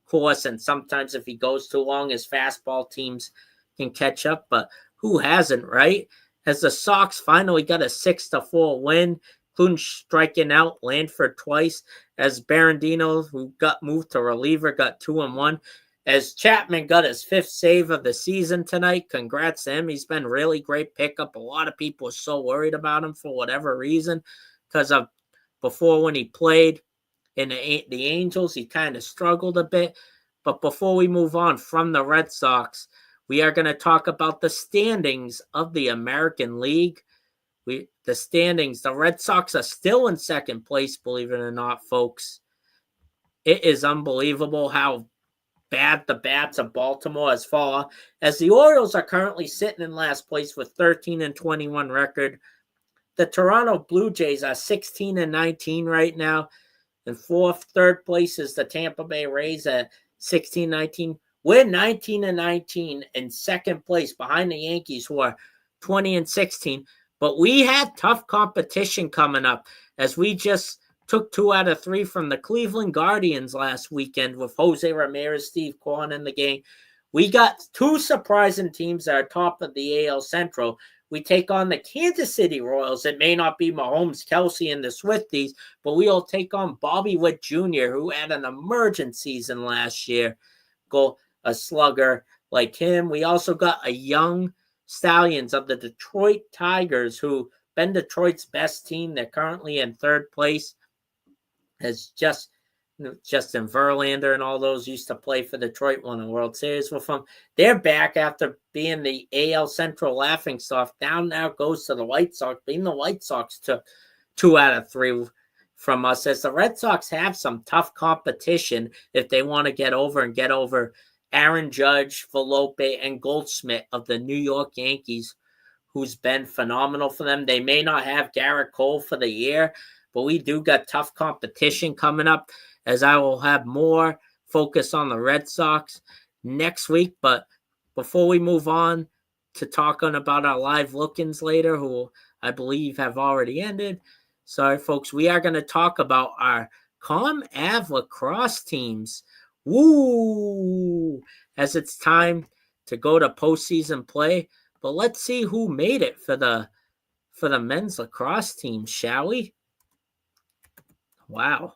course, and sometimes if he goes too long, his fastball teams can catch up, but who hasn't, right? As the Sox finally got a 6-4 win, including striking out Landford twice, as Barandino, who got moved to reliever, got 2-1. As Chapman got his 5th save of the season tonight. Congrats to him. He's been really great pickup. A lot of people are so worried about him for whatever reason because of before when he played in the Angels, he kind of struggled a bit. But before we move on from the Red Sox, we are going to talk about the standings of the American League. The standings, the Red Sox are still in 2nd place, believe it or not, folks. It is unbelievable how bad the bats of Baltimore has fallen, as the Orioles are currently sitting in last place with 13-21 record. The Toronto Blue Jays are 16-19 right now. In 3rd place is the Tampa Bay Rays at 16-19. We're 19-19 in 2nd place behind the Yankees, who are 20-16. But we had tough competition coming up, as we just took 2 out of 3 from the Cleveland Guardians last weekend with Jose Ramirez, Steve Kwan in the game. We got 2 surprising teams that are top of the AL Central. We take on the Kansas City Royals. It may not be Mahomes, Kelsey, and the Swifties, but we'll take on Bobby Witt Jr., who had an emergent season last year. Go a slugger like him. We also got a young Stallions of the Detroit Tigers, who been Detroit's best team. They're currently in 3rd place. As Justin Verlander and all those used to play for Detroit, won a World Series with them. They're back after being the AL Central laughingstock. Down now goes to the White Sox. Being the White Sox took 2 out of 3 from us, as the Red Sox have some tough competition if they want to get over Aaron Judge, Volpe, and Goldschmidt of the New York Yankees, who's been phenomenal for them. They may not have Garrett Cole for the year, but we do got tough competition coming up, as I will have more focus on the Red Sox next week. But before we move on to talking about our live look-ins later, who I believe have already ended, sorry, folks, we are going to talk about our ComAv lacrosse teams. Woo! As it's time to go to postseason play. But let's see who made it for the men's lacrosse team, shall we? Wow.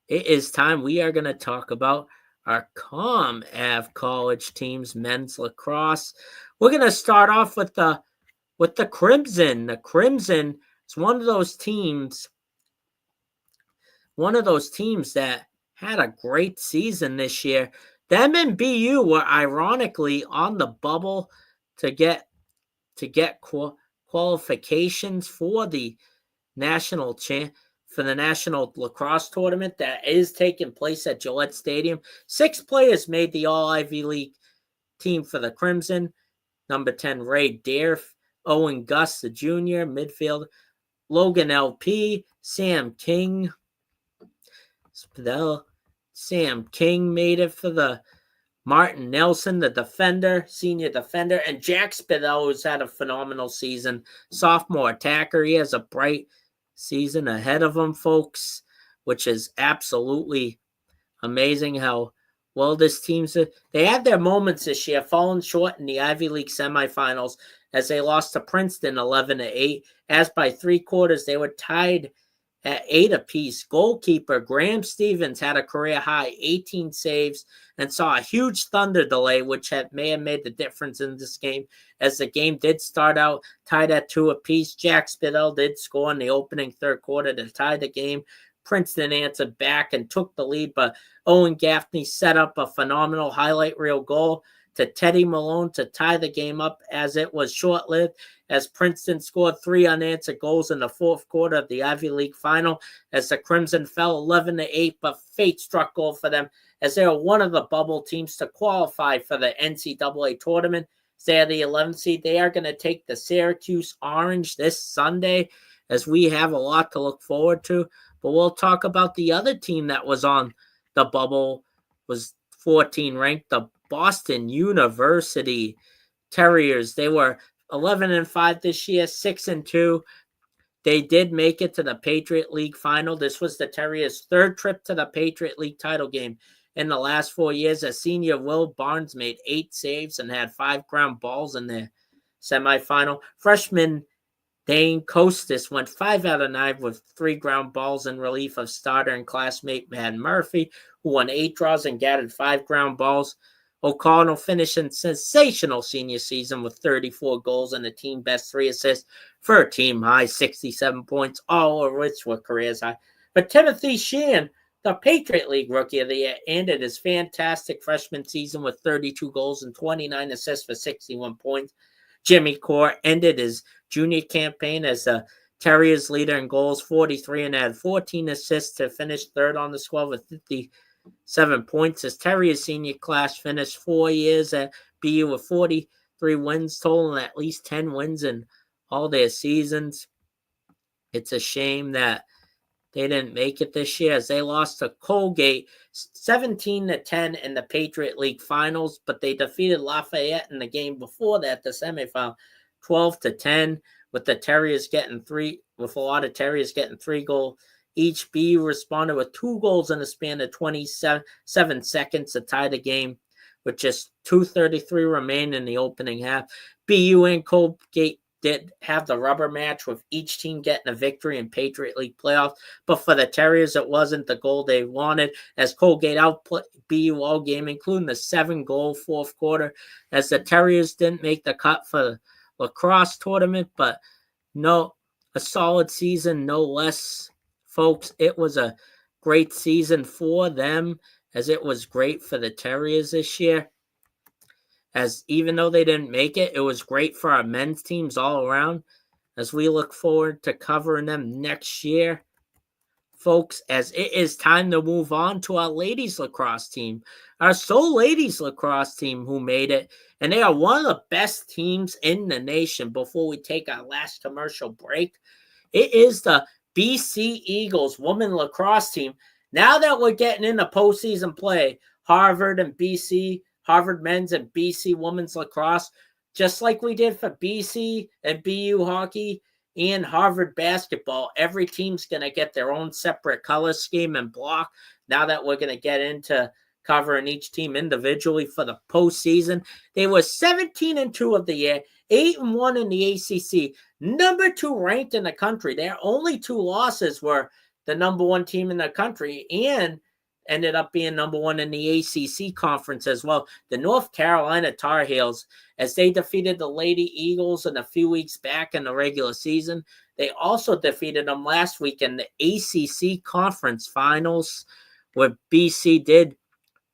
It is time. We are going to talk about our ComAv college teams, men's lacrosse. We're going to start off with the Crimson. The Crimson is one of those teams that had a great season this year. Them and BU were ironically on the bubble to get qualifications for the national lacrosse tournament that is taking place at Gillette Stadium. 6 players made the All-Ivy League team for the Crimson. Number 10, Ray Dare, Owen Gus, the junior, midfield, Logan LP, Sam King. Sam King made it for the Martin Nelson, the defender, senior defender, and Jack Spitell, who's had a phenomenal season. Sophomore attacker. He has a bright season ahead of him, folks, which is absolutely amazing how well this team's. They had their moments this year, falling short in the Ivy League semifinals as they lost to Princeton 11-8. As by 3/4, they were tied at 8 apiece. Goalkeeper Graham Stevens had a career high 18 saves and saw a huge thunder delay, which may have made the difference in this game, as the game did start out tied at 2 apiece. Jack Spitell did score in the opening third quarter to tie the game. Princeton answered back and took the lead, but Owen Gaffney set up a phenomenal highlight reel goal to Teddy Malone to tie the game up, as it was short-lived, as Princeton scored 3 unanswered goals in the fourth quarter of the Ivy League final, as the Crimson fell 11-8, but fate struck gold for them, as they were one of the bubble teams to qualify for the NCAA tournament. They are the 11th seed. They are going to take the Syracuse Orange this Sunday, as we have a lot to look forward to. But we'll talk about the other team that was on the bubble, was 14 ranked, the Boston University Terriers. They were 11-5 this year, 6-2. They did make it to the Patriot League final. This was the Terriers' third trip to the Patriot League title game in the last 4 years. As senior Will Barnes made 8 saves and had 5 ground balls in the semifinal. Freshman Dane Costas went 5 out of 9 with 3 ground balls in relief of starter and classmate Matt Murphy, who won 8 draws and gathered 5 ground balls. O'Connell finished a sensational senior season with 34 goals and a team best 3 assists for a team high 67 points, all of which were careers high. But Timothy Sheehan, the Patriot League Rookie of the Year, ended his fantastic freshman season with 32 goals and 29 assists for 61 points. Jimmy Core ended his junior campaign as the Terriers leader in goals, 43, and had 14 assists to finish third on the squad with 57 points. His Terriers senior class finished 4 years at BU with 43 wins total and at least 10 wins in all their seasons. It's a shame that they didn't make it this year, as they lost to Colgate 17-10 in the Patriot League finals, but they defeated Lafayette in the game before that, the semifinal, 12-10, with the Terriers getting 3, with a lot of Terriers getting 3 goals. Each BU responded with 2 goals in a span of 27 seconds to tie the game, with just 2:33 remaining in the opening half. BU and Colgate did have the rubber match, with each team getting a victory in Patriot League playoffs. But for the Terriers, it wasn't the goal they wanted, as Colgate outplayed BU all game, including the 7-goal fourth quarter, as the Terriers didn't make the cut for the lacrosse tournament. But no, a solid season, no less, folks. It was a great season for them, as it was great for the Terriers this year. As even though they didn't make it, it was great for our men's teams all around, as we look forward to covering them next year, folks, as it is time to move on to our ladies lacrosse team, our sole ladies lacrosse team who made it, and they are one of the best teams in the nation. Before we take our last commercial break, it is the BC Eagles women lacrosse team. Now that we're getting into postseason play, Harvard men's and BC women's lacrosse, just like we did for BC and BU hockey and Harvard basketball, every team's going to get their own separate color scheme and block. Now that we're going to get into covering each team individually for the postseason, they were 17-2 of the year, 8-1 in the ACC, number 2 ranked in the country. Their only 2 losses were the number 1 team in the country and ended up being number 1 in the ACC conference as well, the North Carolina Tar Heels, as they defeated the Lady Eagles in a few weeks back in the regular season. They also defeated them last week in the ACC conference finals, where BC did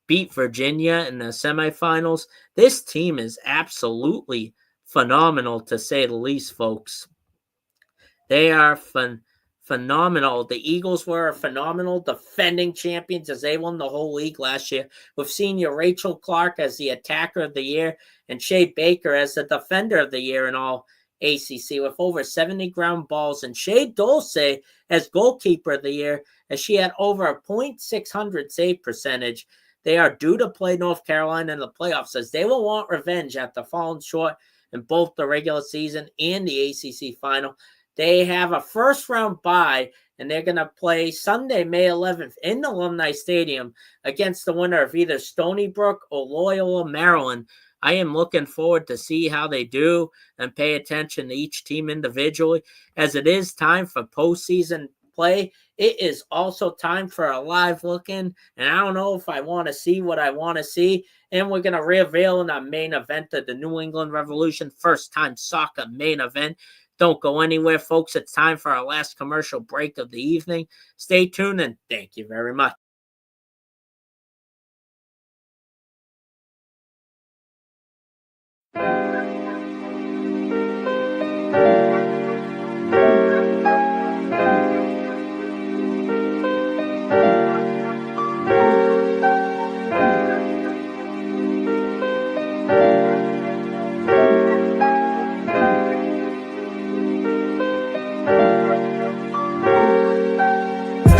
beat Virginia in the semifinals. This team is absolutely phenomenal, to say the least, folks. They are phenomenal. The Eagles were phenomenal defending champions, as they won the whole league last year, with senior Rachel Clark as the attacker of the year and Shea Baker as the defender of the year in all ACC, with over 70 ground balls, and Shea Dulce as goalkeeper of the year, as she had over a .600 save percentage. They are due to play North Carolina in the playoffs, as they will want revenge after falling short in both the regular season and the ACC final. They have a first-round bye, and they're going to play Sunday, May 11th in Alumni Stadium against the winner of either Stony Brook or Loyola, Maryland. I am looking forward to see how they do and pay attention to each team individually, as it is time for postseason play. It is also time for a live look-in, and I don't know if I want to see what I want to see. And we're going to reveal in our main event of the New England Revolution first-time soccer main event. Don't go anywhere, folks. It's time for our last commercial break of the evening. Stay tuned, and thank you very much.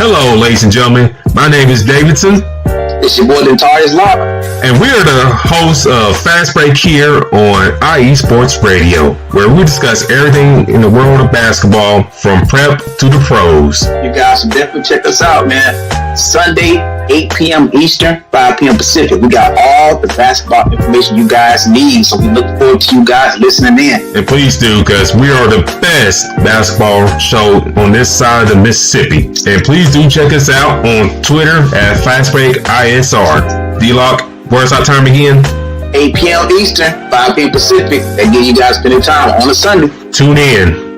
Hello, ladies and gentlemen. My name is Davidson. It's your boy, Dentarius Locke. And we are the hosts of Fast Break here on IE Sports Radio, where we discuss everything in the world of basketball from prep to the pros. You guys should definitely check us out, man. Sunday, 8 p.m. Eastern, 5 p.m. Pacific. We got all the basketball information you guys need, so we look forward to you guys listening in. And please do, because we are the best basketball show on this side of the Mississippi. And please do check us out on Twitter at FastBreakISR. D-Lock, where's our time again? 8 p.m. Eastern, 5 p.m. Pacific. That gives you guys plenty of time on a Sunday. Tune in.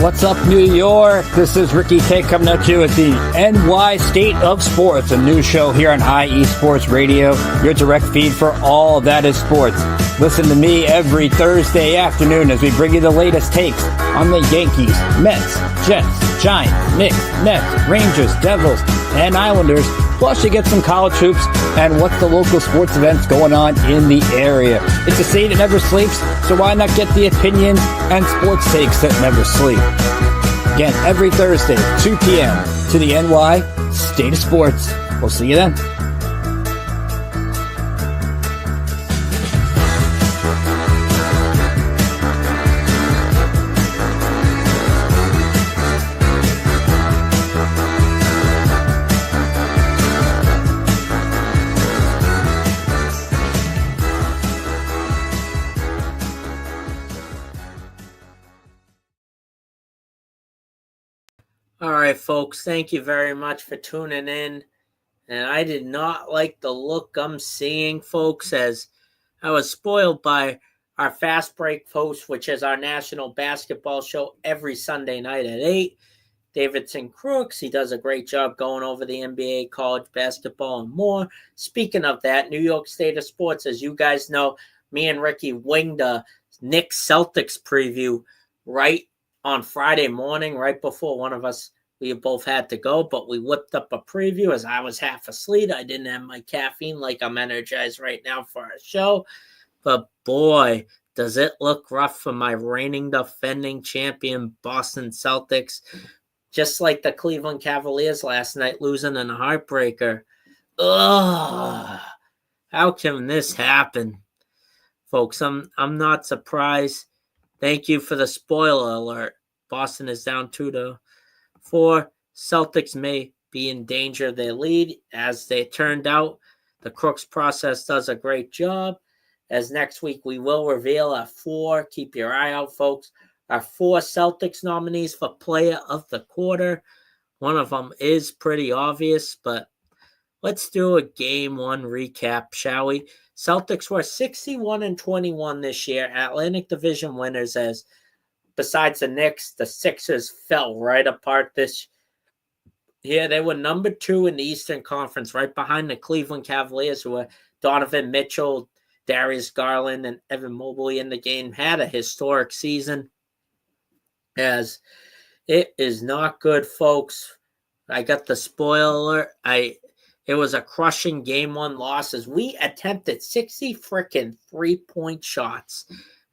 What's up, New York? This is Ricky K coming at you at the NY State of Sports, a new show here on IE Sports Radio, your direct feed for all that is sports. Listen to me every Thursday afternoon as we bring you the latest takes on the Yankees, Mets, Jets, Giants, Knicks, Nets, Rangers, Devils, and Islanders. Plus, you get some college hoops and what's the local sports events going on in the area. It's a state that never sleeps, so why not get the opinions and sports takes that never sleep? Again, every Thursday, 2 p.m. to the NY State of Sports. We'll see you then. All right, folks, thank you very much for tuning in. And I did not like the look I'm seeing, folks, as I was spoiled by our Fast Break post, which is our national basketball show every Sunday night at 8. Davidson Crooks, he does a great job going over the NBA, college basketball, and more. Speaking of that, New York State of Sports, as you guys know, me and Ricky winged a Knicks Celtics preview right on Friday morning, right before one of us, we both had to go, but we whipped up a preview as I was half asleep. I didn't have my caffeine like I'm energized right now for our show. But boy, does it look rough for my reigning defending champion Boston Celtics. Just like the Cleveland Cavaliers last night, losing in a heartbreaker. Ugh. How can this happen? Folks, I'm not surprised. Thank you for the spoiler alert. Boston is down 2-4. Celtics may be in danger of their lead. As they turned out, the Crooks process does a great job. As next week we will reveal our 4, keep your eye out, folks, our 4 Celtics nominees for Player of the Quarter. One of them is pretty obvious, but let's do a Game 1 recap, shall we? Celtics were 61-21 this year, Atlantic Division winners, as besides the Knicks, the Sixers fell right apart this year. They were number 2 in the Eastern Conference, right behind the Cleveland Cavaliers, who were Donovan Mitchell, Darius Garland, and Evan Mobley in the game. Had a historic season, as it is not good, folks. I got the spoiler alert. It was a crushing Game 1 loss, as we attempted 60 freaking 3-point shots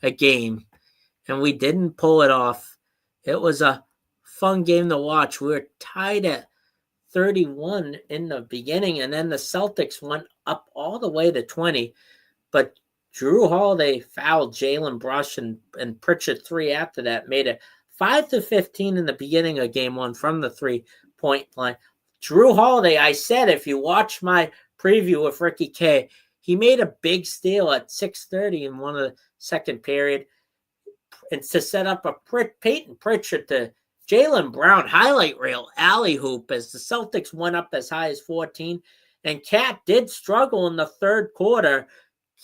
a game, and we didn't pull it off. It was a fun game to watch. We were tied at 31 in the beginning, and then the Celtics went up all the way to 20. But Drew Holiday fouled Jalen Brush, and Pritchard 3 after that, made it 5-15 in the beginning of Game 1 from the 3-point line. Drew Holiday, I said, if you watch my preview with Ricky K, he made a big steal at 6:30 in one of the second period, and to set up a Peyton Pritchard to Jaylen Brown highlight reel alley hoop as the Celtics went up as high as 14. And Cat did struggle in the third quarter.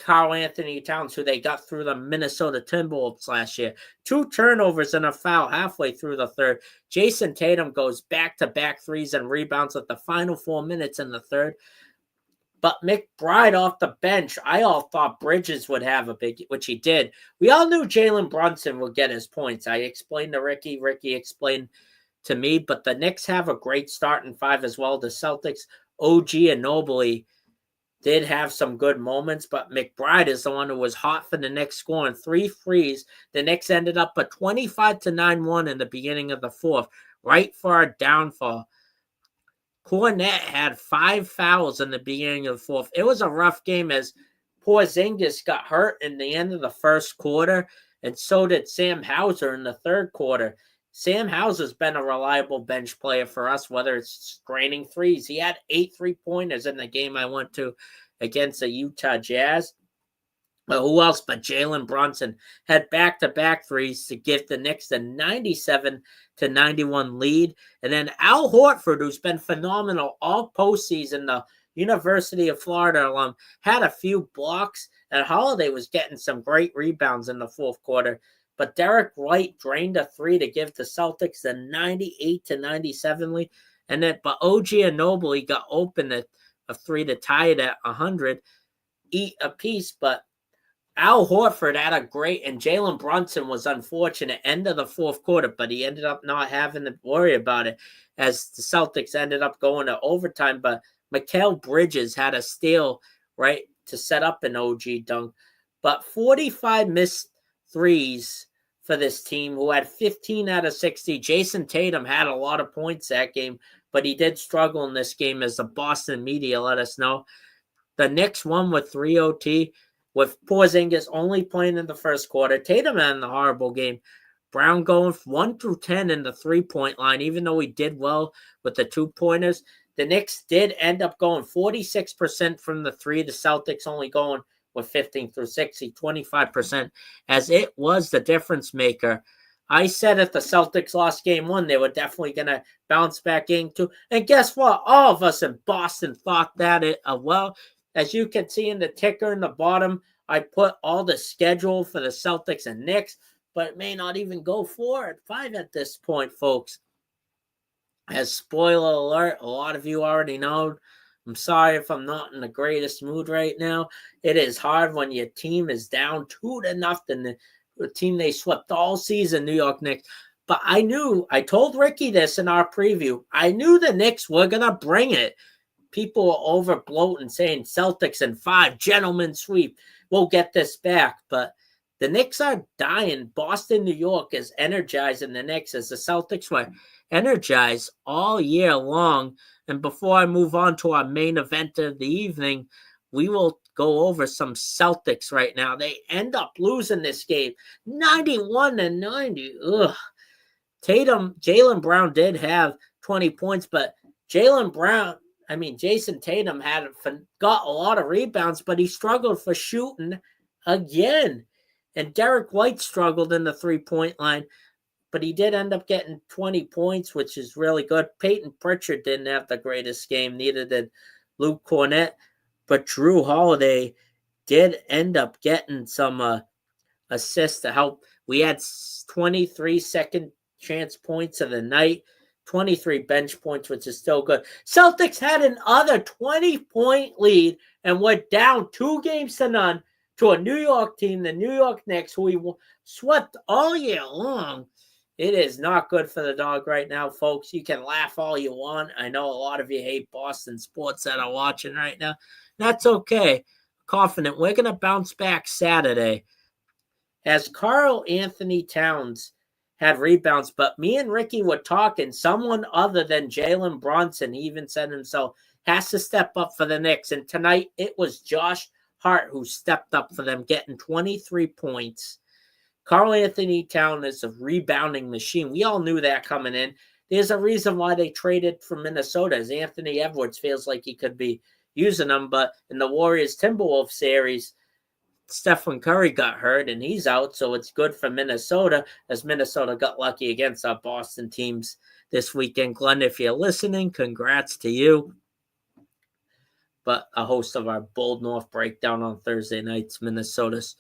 Karl Anthony Towns, who they got through the Minnesota Timberwolves last year. 2 turnovers and a foul halfway through the third. Jason Tatum goes back-to-back threes and rebounds at the final 4 minutes in the third. But McBride off the bench, I all thought Bridges would have a big, which he did. We all knew Jalen Brunson would get his points. I explained to Ricky. Ricky explained to me. But the Knicks have a great starting 5 as well. The Celtics, OG Anunoby, did have some good moments, but McBride is the one who was hot for the Knicks, scoring 3 threes. The Knicks ended up a 25-9 in the beginning of the fourth, right for our downfall. Cornette had 5 fouls in the beginning of the fourth. It was a rough game, as Porzingis got hurt in the end of the first quarter, and so did Sam Hauser in the third quarter. Sam Hauser's been a reliable bench player for us, whether it's draining threes. He had 8 3-pointers in the game I went to against the Utah Jazz. But who else but Jalen Brunson had back-to-back threes to give the Knicks a 97-91 lead. And then Al Horford, who's been phenomenal all postseason, the University of Florida alum, had a few blocks, and Holiday was getting some great rebounds in the fourth quarter. But Derek White drained a 3 to give the Celtics the 98-97 lead. And then, but OG Anunoby got open at a 3 to tie it at 100 apiece. But Al Horford had a great, and Jalen Brunson was unfortunate end of the fourth quarter, but he ended up not having to worry about it as the Celtics ended up going to overtime. But Mikal Bridges had a steal, right, to set up an OG dunk. But 45 missed threes for this team, who had 15 out of 60. Jason Tatum had a lot of points that game, but he did struggle in this game, as the Boston media let us know. The Knicks won with 3 OT, with Porzingis only playing in the first quarter. Tatum had a horrible game. Brown going 1 through 10 in the 3-point line, even though he did well with the 2-pointers. The Knicks did end up going 46% from the 3. The Celtics only going with 15 through 60, 25%, as it was the difference maker. I said if the Celtics lost Game 1, they were definitely going to bounce back Game 2. And guess what? All of us in Boston thought that well. As you can see in the ticker in the bottom, I put all the schedule for the Celtics and Knicks, but it may not even go 4 at 5 at this point, folks. As spoiler alert, a lot of you already know. I'm sorry if I'm not in the greatest mood right now. It is hard when your team is down 2-0, the team they swept all season, New York Knicks. But I told Ricky this in our preview, I knew the Knicks were going to bring it. People were overbloating, saying Celtics in 5, gentlemen sweep. We'll get this back. But the Knicks are dying. Boston, New York is energizing the Knicks, as the Celtics were energized all year long. And before I move on to our main event of the evening, we will go over some Celtics right now. They end up losing this game 91-90. Ugh. Jaylen Brown did have 20 points, but Jason Tatum got a lot of rebounds, but he struggled for shooting again. And Derek White struggled in the 3-point line, but he did end up getting 20 points, which is really good. Peyton Pritchard didn't have the greatest game, neither did Luke Cornett, but Drew Holiday did end up getting some assists to help. We had 23 second chance points of the night, 23 bench points, which is still good. Celtics had another 20-point lead and went down 2-0 to a New York team, the New York Knicks, who we swept all year long. It is not good for the Dog right now, folks. You can laugh all you want. I know a lot of you hate Boston sports that are watching right now. That's okay. Confident we're going to bounce back Saturday. As Karl Anthony Towns had rebounds, but me and Ricky were talking, someone other than Jalen Brunson, he even said himself, has to step up for the Knicks. And tonight it was Josh Hart who stepped up for them, getting 23 points. Karl Anthony Towns is a rebounding machine. We all knew that coming in. There's a reason why they traded from Minnesota, as Anthony Edwards feels like he could be using them. But in the Warriors-Timberwolves series, Stephen Curry got hurt and he's out, so it's good for Minnesota, as Minnesota got lucky against our Boston teams this weekend. Glenn, if you're listening, congrats to you. But a host of our Bold North Breakdown on Thursday nights, Minnesota's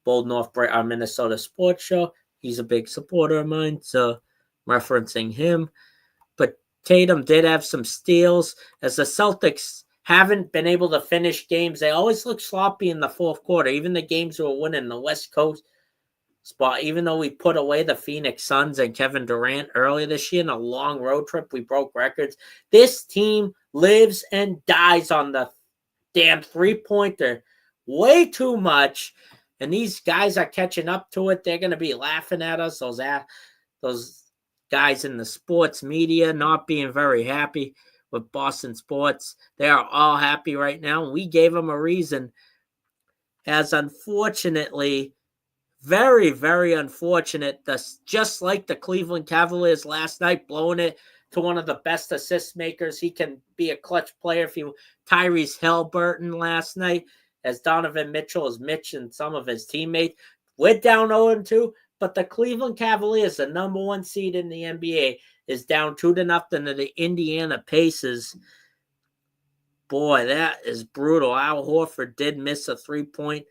Bold North, our Minnesota sports show. He's a big supporter of mine, so referencing him. But Tatum did have some steals, as the Celtics haven't been able to finish games. They always look sloppy in the fourth quarter. Even the games we were winning the West Coast spot, even though we put away the Phoenix Suns and Kevin Durant earlier this year in a long road trip, we broke records. This team lives and dies on the damn three-pointer way too much. And these guys are catching up to it. They're going to be laughing at us. Those guys in the sports media not being very happy with Boston sports. They are all happy right now. We gave them a reason. As unfortunately, very, very unfortunate, just like the Cleveland Cavaliers last night, blowing it to one of the best assist makers. He can be a clutch player. Tyrese Halliburton last night, as Donovan Mitchell is Mitch and some of his teammates. We're down 0-2, but the Cleveland Cavaliers, the number 1 seed in the NBA, is down 2-0 to the Indiana Pacers. Boy, that is brutal. Al Horford did miss a 3-point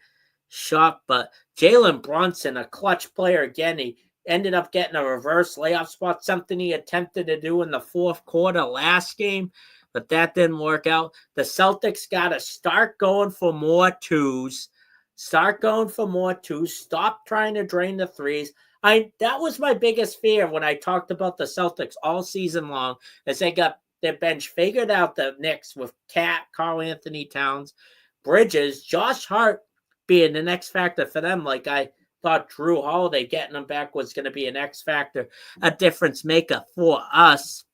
shot, but Jalen Brunson, a clutch player again, he ended up getting a reverse layup spot, something he attempted to do in the fourth quarter last game, but that didn't work out. The Celtics got to start going for more twos. Stop trying to drain the threes. That was my biggest fear when I talked about the Celtics all season long, as they got their bench figured out, the Knicks, with Karl Anthony Towns, Bridges, Josh Hart being the X factor for them. Like I thought Drew Holiday getting them back was going to be an X factor, a difference maker for us.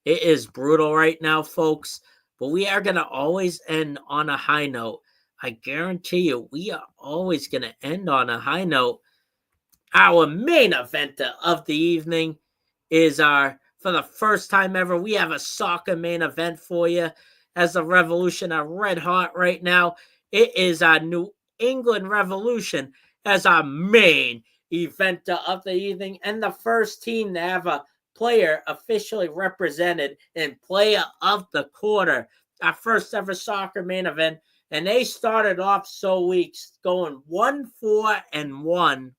It is brutal right now, folks, but we are going to always end on a high note. I guarantee you, we are always going to end on a high note. Our main event of the evening is for the first time ever, we have a soccer main event for you. As the Revolution are red hot right now, it is our New England Revolution as our main event of the evening, and the first team to have a player officially represented in Player of the Quarter. Our first ever soccer main event, and they started off so weak, going 1-4-1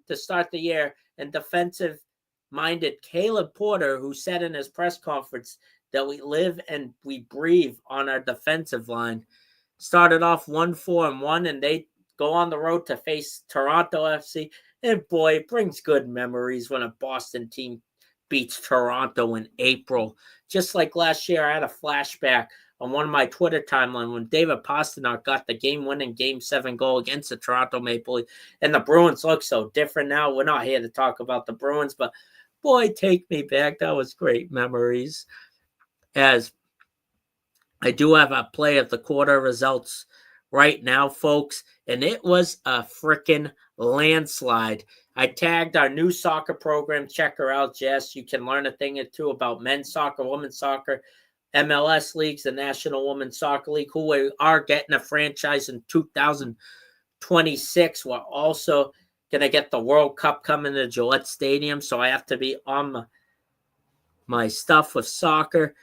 to start the year. And defensive-minded Caleb Porter, who said in his press conference that we live and we breathe on our defensive line, started off 1-4-1, and they go on the road to face Toronto FC. And boy, it brings good memories when a Boston team beats Toronto in April. Just like last year, I had a flashback on one of my Twitter timeline when David Pastrnak got the game-winning Game 7 goal against the Toronto Maple Leafs. And the Bruins look so different now. We're not here to talk about the Bruins, but boy, take me back. That was great memories. As I do have a Play of the Quarter results right now, folks, and it was a freaking landslide. I tagged our new soccer program. Check her out, Jess. You can learn a thing or two about men's soccer, women's soccer, MLS leagues, the National Women's Soccer League, who we are getting a franchise in 2026. We're also going to get the World Cup coming to Gillette Stadium, so I have to be on my stuff with soccer.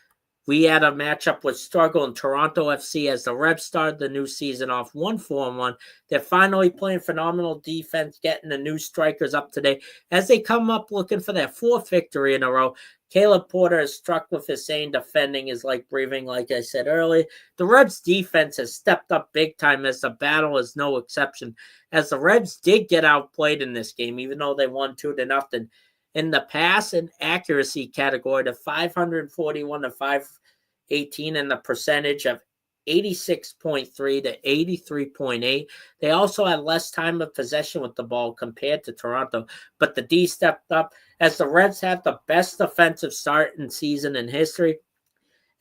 We had a matchup with struggle in Toronto FC as the Revs started the new season off 1-4-1. They're finally playing phenomenal defense, getting the new strikers up today as they come up looking for their fourth victory in a row. Caleb Porter is struck with his saying defending is like breathing, like I said earlier. The Revs defense has stepped up big time as the battle is no exception, as the Revs did get outplayed in this game, even though they won 2-0. In the pass and accuracy category, to 541 to 518, and the percentage of 86.3 to 83.8. They also had less time of possession with the ball compared to Toronto, but the D stepped up as the Reds had the best offensive start in season in history,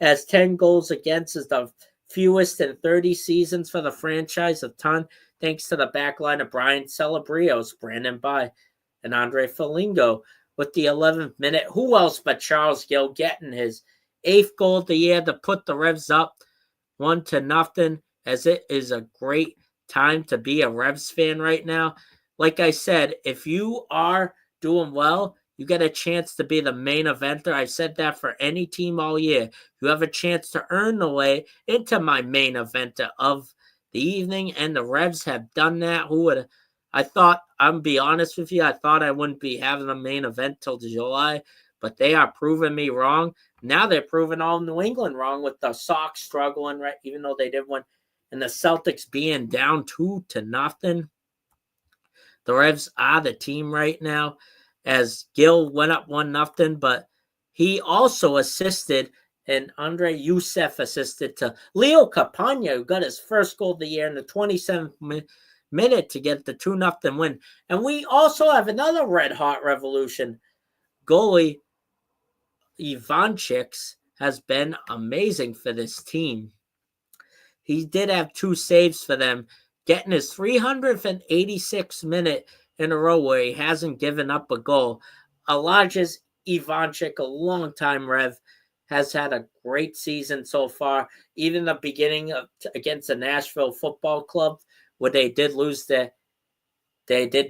as 10 goals against is the fewest in 30 seasons for the franchise, a ton thanks to the backline of Brian Celebrios, Brandon By, and Andre Foligno. With the 11th minute, who else but Charles Gill getting his 8th goal of the year to put the Revs up 1-0, as it is a great time to be a Revs fan right now. Like I said, if you are doing well, you get a chance to be the main eventer. I've said that for any team all year. You have a chance to earn the way into my main eventer of the evening, and the Revs have done that. I thought, I'm be honest with you, I thought I wouldn't be having a main event till July, but they are proving me wrong. Now they're proving all New England wrong with the Sox struggling, right? Even though they did win, and the Celtics being down 2-0. The Revs are the team right now, as Gill went up 1-0, but he also assisted, and Andre Youssef assisted to Leo Capagna, who got his first goal of the year in the 27th minute to get the 2-0 win. And we also have another red-hot revolution. Goalie Ivanchik has been amazing for this team. He did have 2 saves for them, getting his 386th minute in a row where he hasn't given up a goal. Elijah Ivanchik, a long-time Rev, has had a great season so far. Even the beginning against the Nashville Football Club, where they did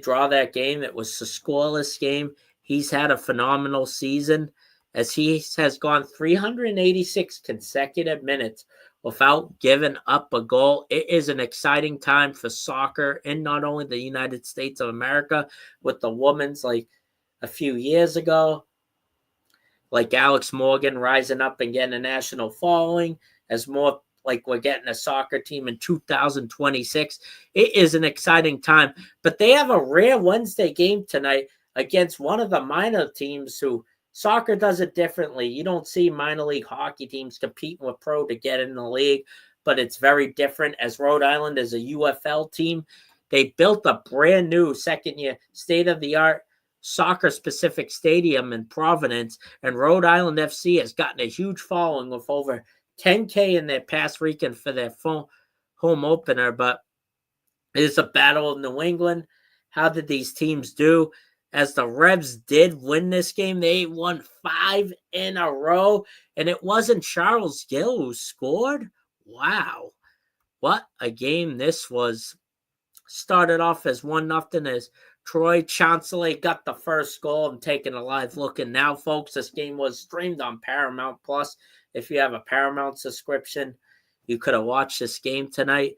draw that game. It was a scoreless game. He's had a phenomenal season, as he has gone 386 consecutive minutes without giving up a goal. It is an exciting time for soccer in not only the United States of America, with the women's, like a few years ago, like Alex Morgan rising up and getting a national following, as more like we're getting a soccer team in 2026. It is an exciting time. But they have a rare Wednesday game tonight against one of the minor teams who soccer does it differently. You don't see minor league hockey teams competing with pro to get in the league, but it's very different, as Rhode Island is a UFL team. They built a brand new second-year state-of-the-art soccer-specific stadium in Providence, and Rhode Island FC has gotten a huge following with over 10K in their past weekend for their home opener. But it is a battle of New England. How did these teams do? As the Revs did win this game, they won 5 in a row, and it wasn't Charles Gill who scored. Wow, what a game this was. Started off as 1-0 as Troy Chancellor got the first goal. I'm taking a live look. And now, folks, this game was streamed on Paramount Plus. If you have a Paramount subscription, you could have watched this game tonight.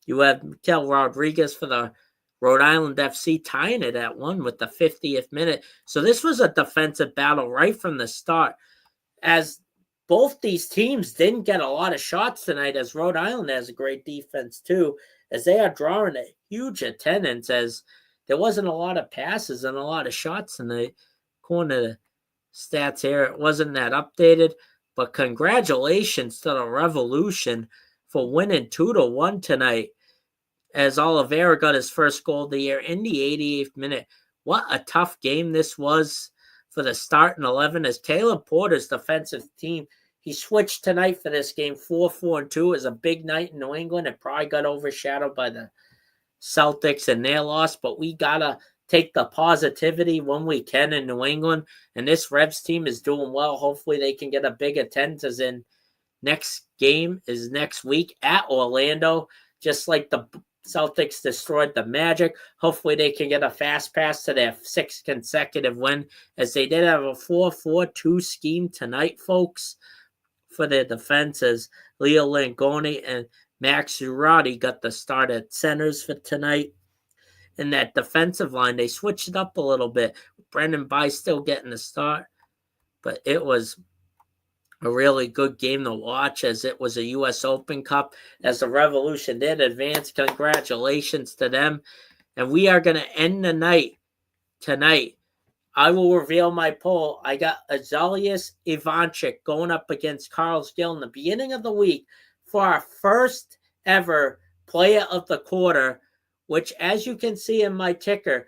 You have Mikel Rodriguez for the Rhode Island FC tying it at 1 with the 50th minute. So this was a defensive battle right from the start, as both these teams didn't get a lot of shots tonight, as Rhode Island has a great defense too, as they are drawing a huge attendance, as there wasn't a lot of passes and a lot of shots tonight. According to the stats here, it wasn't that updated, but congratulations to the Revolution for winning 2-1 tonight, as Oliveira got his first goal of the year in the 88th minute. What a tough game this was for the starting 11, as Caleb Porter's defensive team, he switched tonight for this game. 4-4-2 is a big night in New England. It probably got overshadowed by the Celtics and their loss, but we got to take the positivity when we can in New England. And this Revs team is doing well. Hopefully they can get a big attendance in. Next game is next week at Orlando, just like the Celtics destroyed the Magic. Hopefully they can get a fast pass to their 6th consecutive win, as they did have a 4-4-2 scheme tonight, folks, for their defenses. Leo Langoni and Max Urati got the start at centers for tonight. In that defensive line, they switched it up a little bit. Brendan By still getting the start, but it was a really good game to watch, as it was a U.S. Open Cup. As the Revolution did advance, congratulations to them. And we are going to end the night tonight. I will reveal my poll. I got Azalius Ivanchik going up against Carlos Gill in the beginning of the week for our first ever player of the quarter, which, as you can see in my ticker,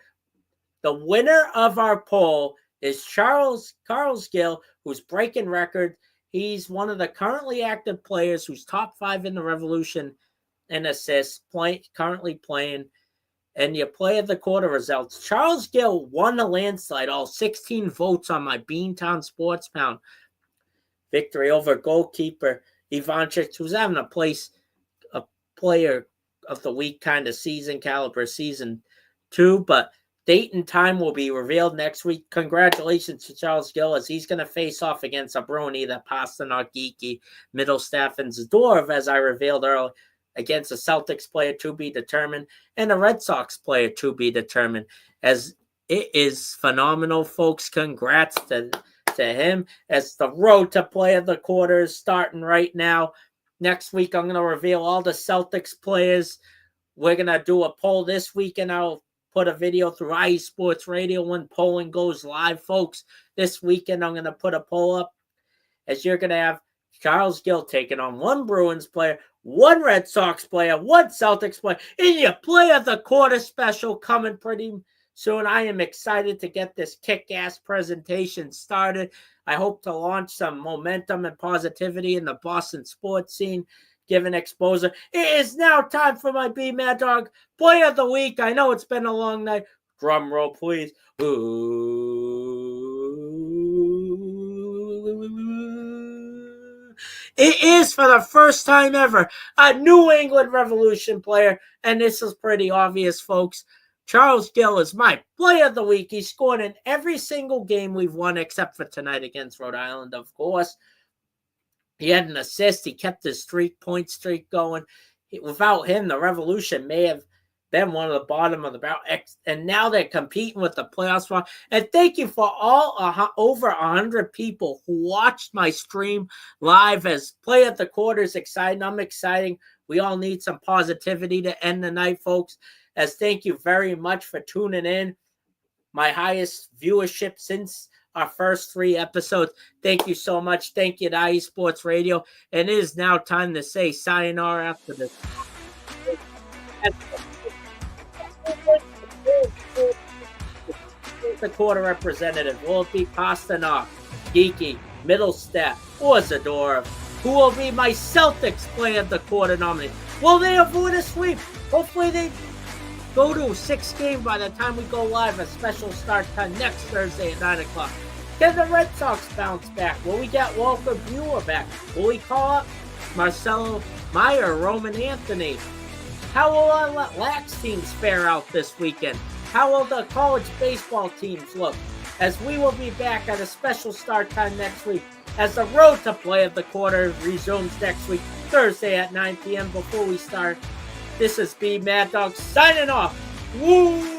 the winner of our poll is Carlos Gill, who's breaking record. He's one of the currently active players who's top 5 in the Revolution in assists, currently playing. And your play of the quarter results. Charles Gill won the landslide, all 16 votes on my Beantown Sports Pound victory over goalkeeper Ivanchik, who's having a player of the week kind of season caliber season 2, but date and time will be revealed next week. Congratulations to Charles Gill, as he's going to face off against Abroni, the Pasternak, Geeky, Middlestaff, and Zadorov, as I revealed earlier, against a Celtics player to be determined and a Red Sox player to be determined. As it is phenomenal, folks. Congrats to him, as the road to play of the quarter is starting right now. Next week, I'm going to reveal all the Celtics players. We're going to do a poll this week, and I'll put a video through IE Sports Radio when polling goes live, folks. This weekend, I'm going to put a poll up, as you're going to have Charles Gill taking on one Bruins player, one Red Sox player, one Celtics player, in your play of the quarter special coming pretty soon. I am excited to get this kick-ass presentation started. I hope to launch some momentum and positivity in the Boston sports scene, given exposure. It is now time for my BMAdawg play of the week. I know it's been a long night. Drum roll, please. It is, for the first time ever, a New England Revolution player, and this is pretty obvious, folks. Charles Gill is my play of the week. He scored in every single game we've won, except for tonight against Rhode Island, of course. He had an assist. He kept his point streak going. Without him, the Revolution may have been one of the bottom of the barrel. And now they're competing with the playoffs. And thank you for all over 100 people who watched my stream live, as play at the quarter is exciting. I'm exciting. We all need some positivity to end the night, folks. As thank you very much for tuning in. My highest viewership since our first 3 episodes. Thank you so much. Thank you to IE Sports Radio. And it is now time to say sayonara after this. The quarter representative. Will it be Pasternak, Geeky, Middlestaff, or Zadorov? Who will be my Celtics player of the quarter nominee? Will they avoid a sweep? Hopefully they go to a 6th game by the time we go live, a special start time next Thursday at 9 o'clock. Can the Red Sox bounce back? Will we get Walker Buehler back? Will we call up Marcelo Meyer, Roman Anthony? How will our lax teams fare out this weekend? How will the college baseball teams look? As we will be back at a special start time next week, as the road to play of the quarter resumes next week, Thursday at 9 p.m. Before we start, this is BMAdawg signing off. Woo!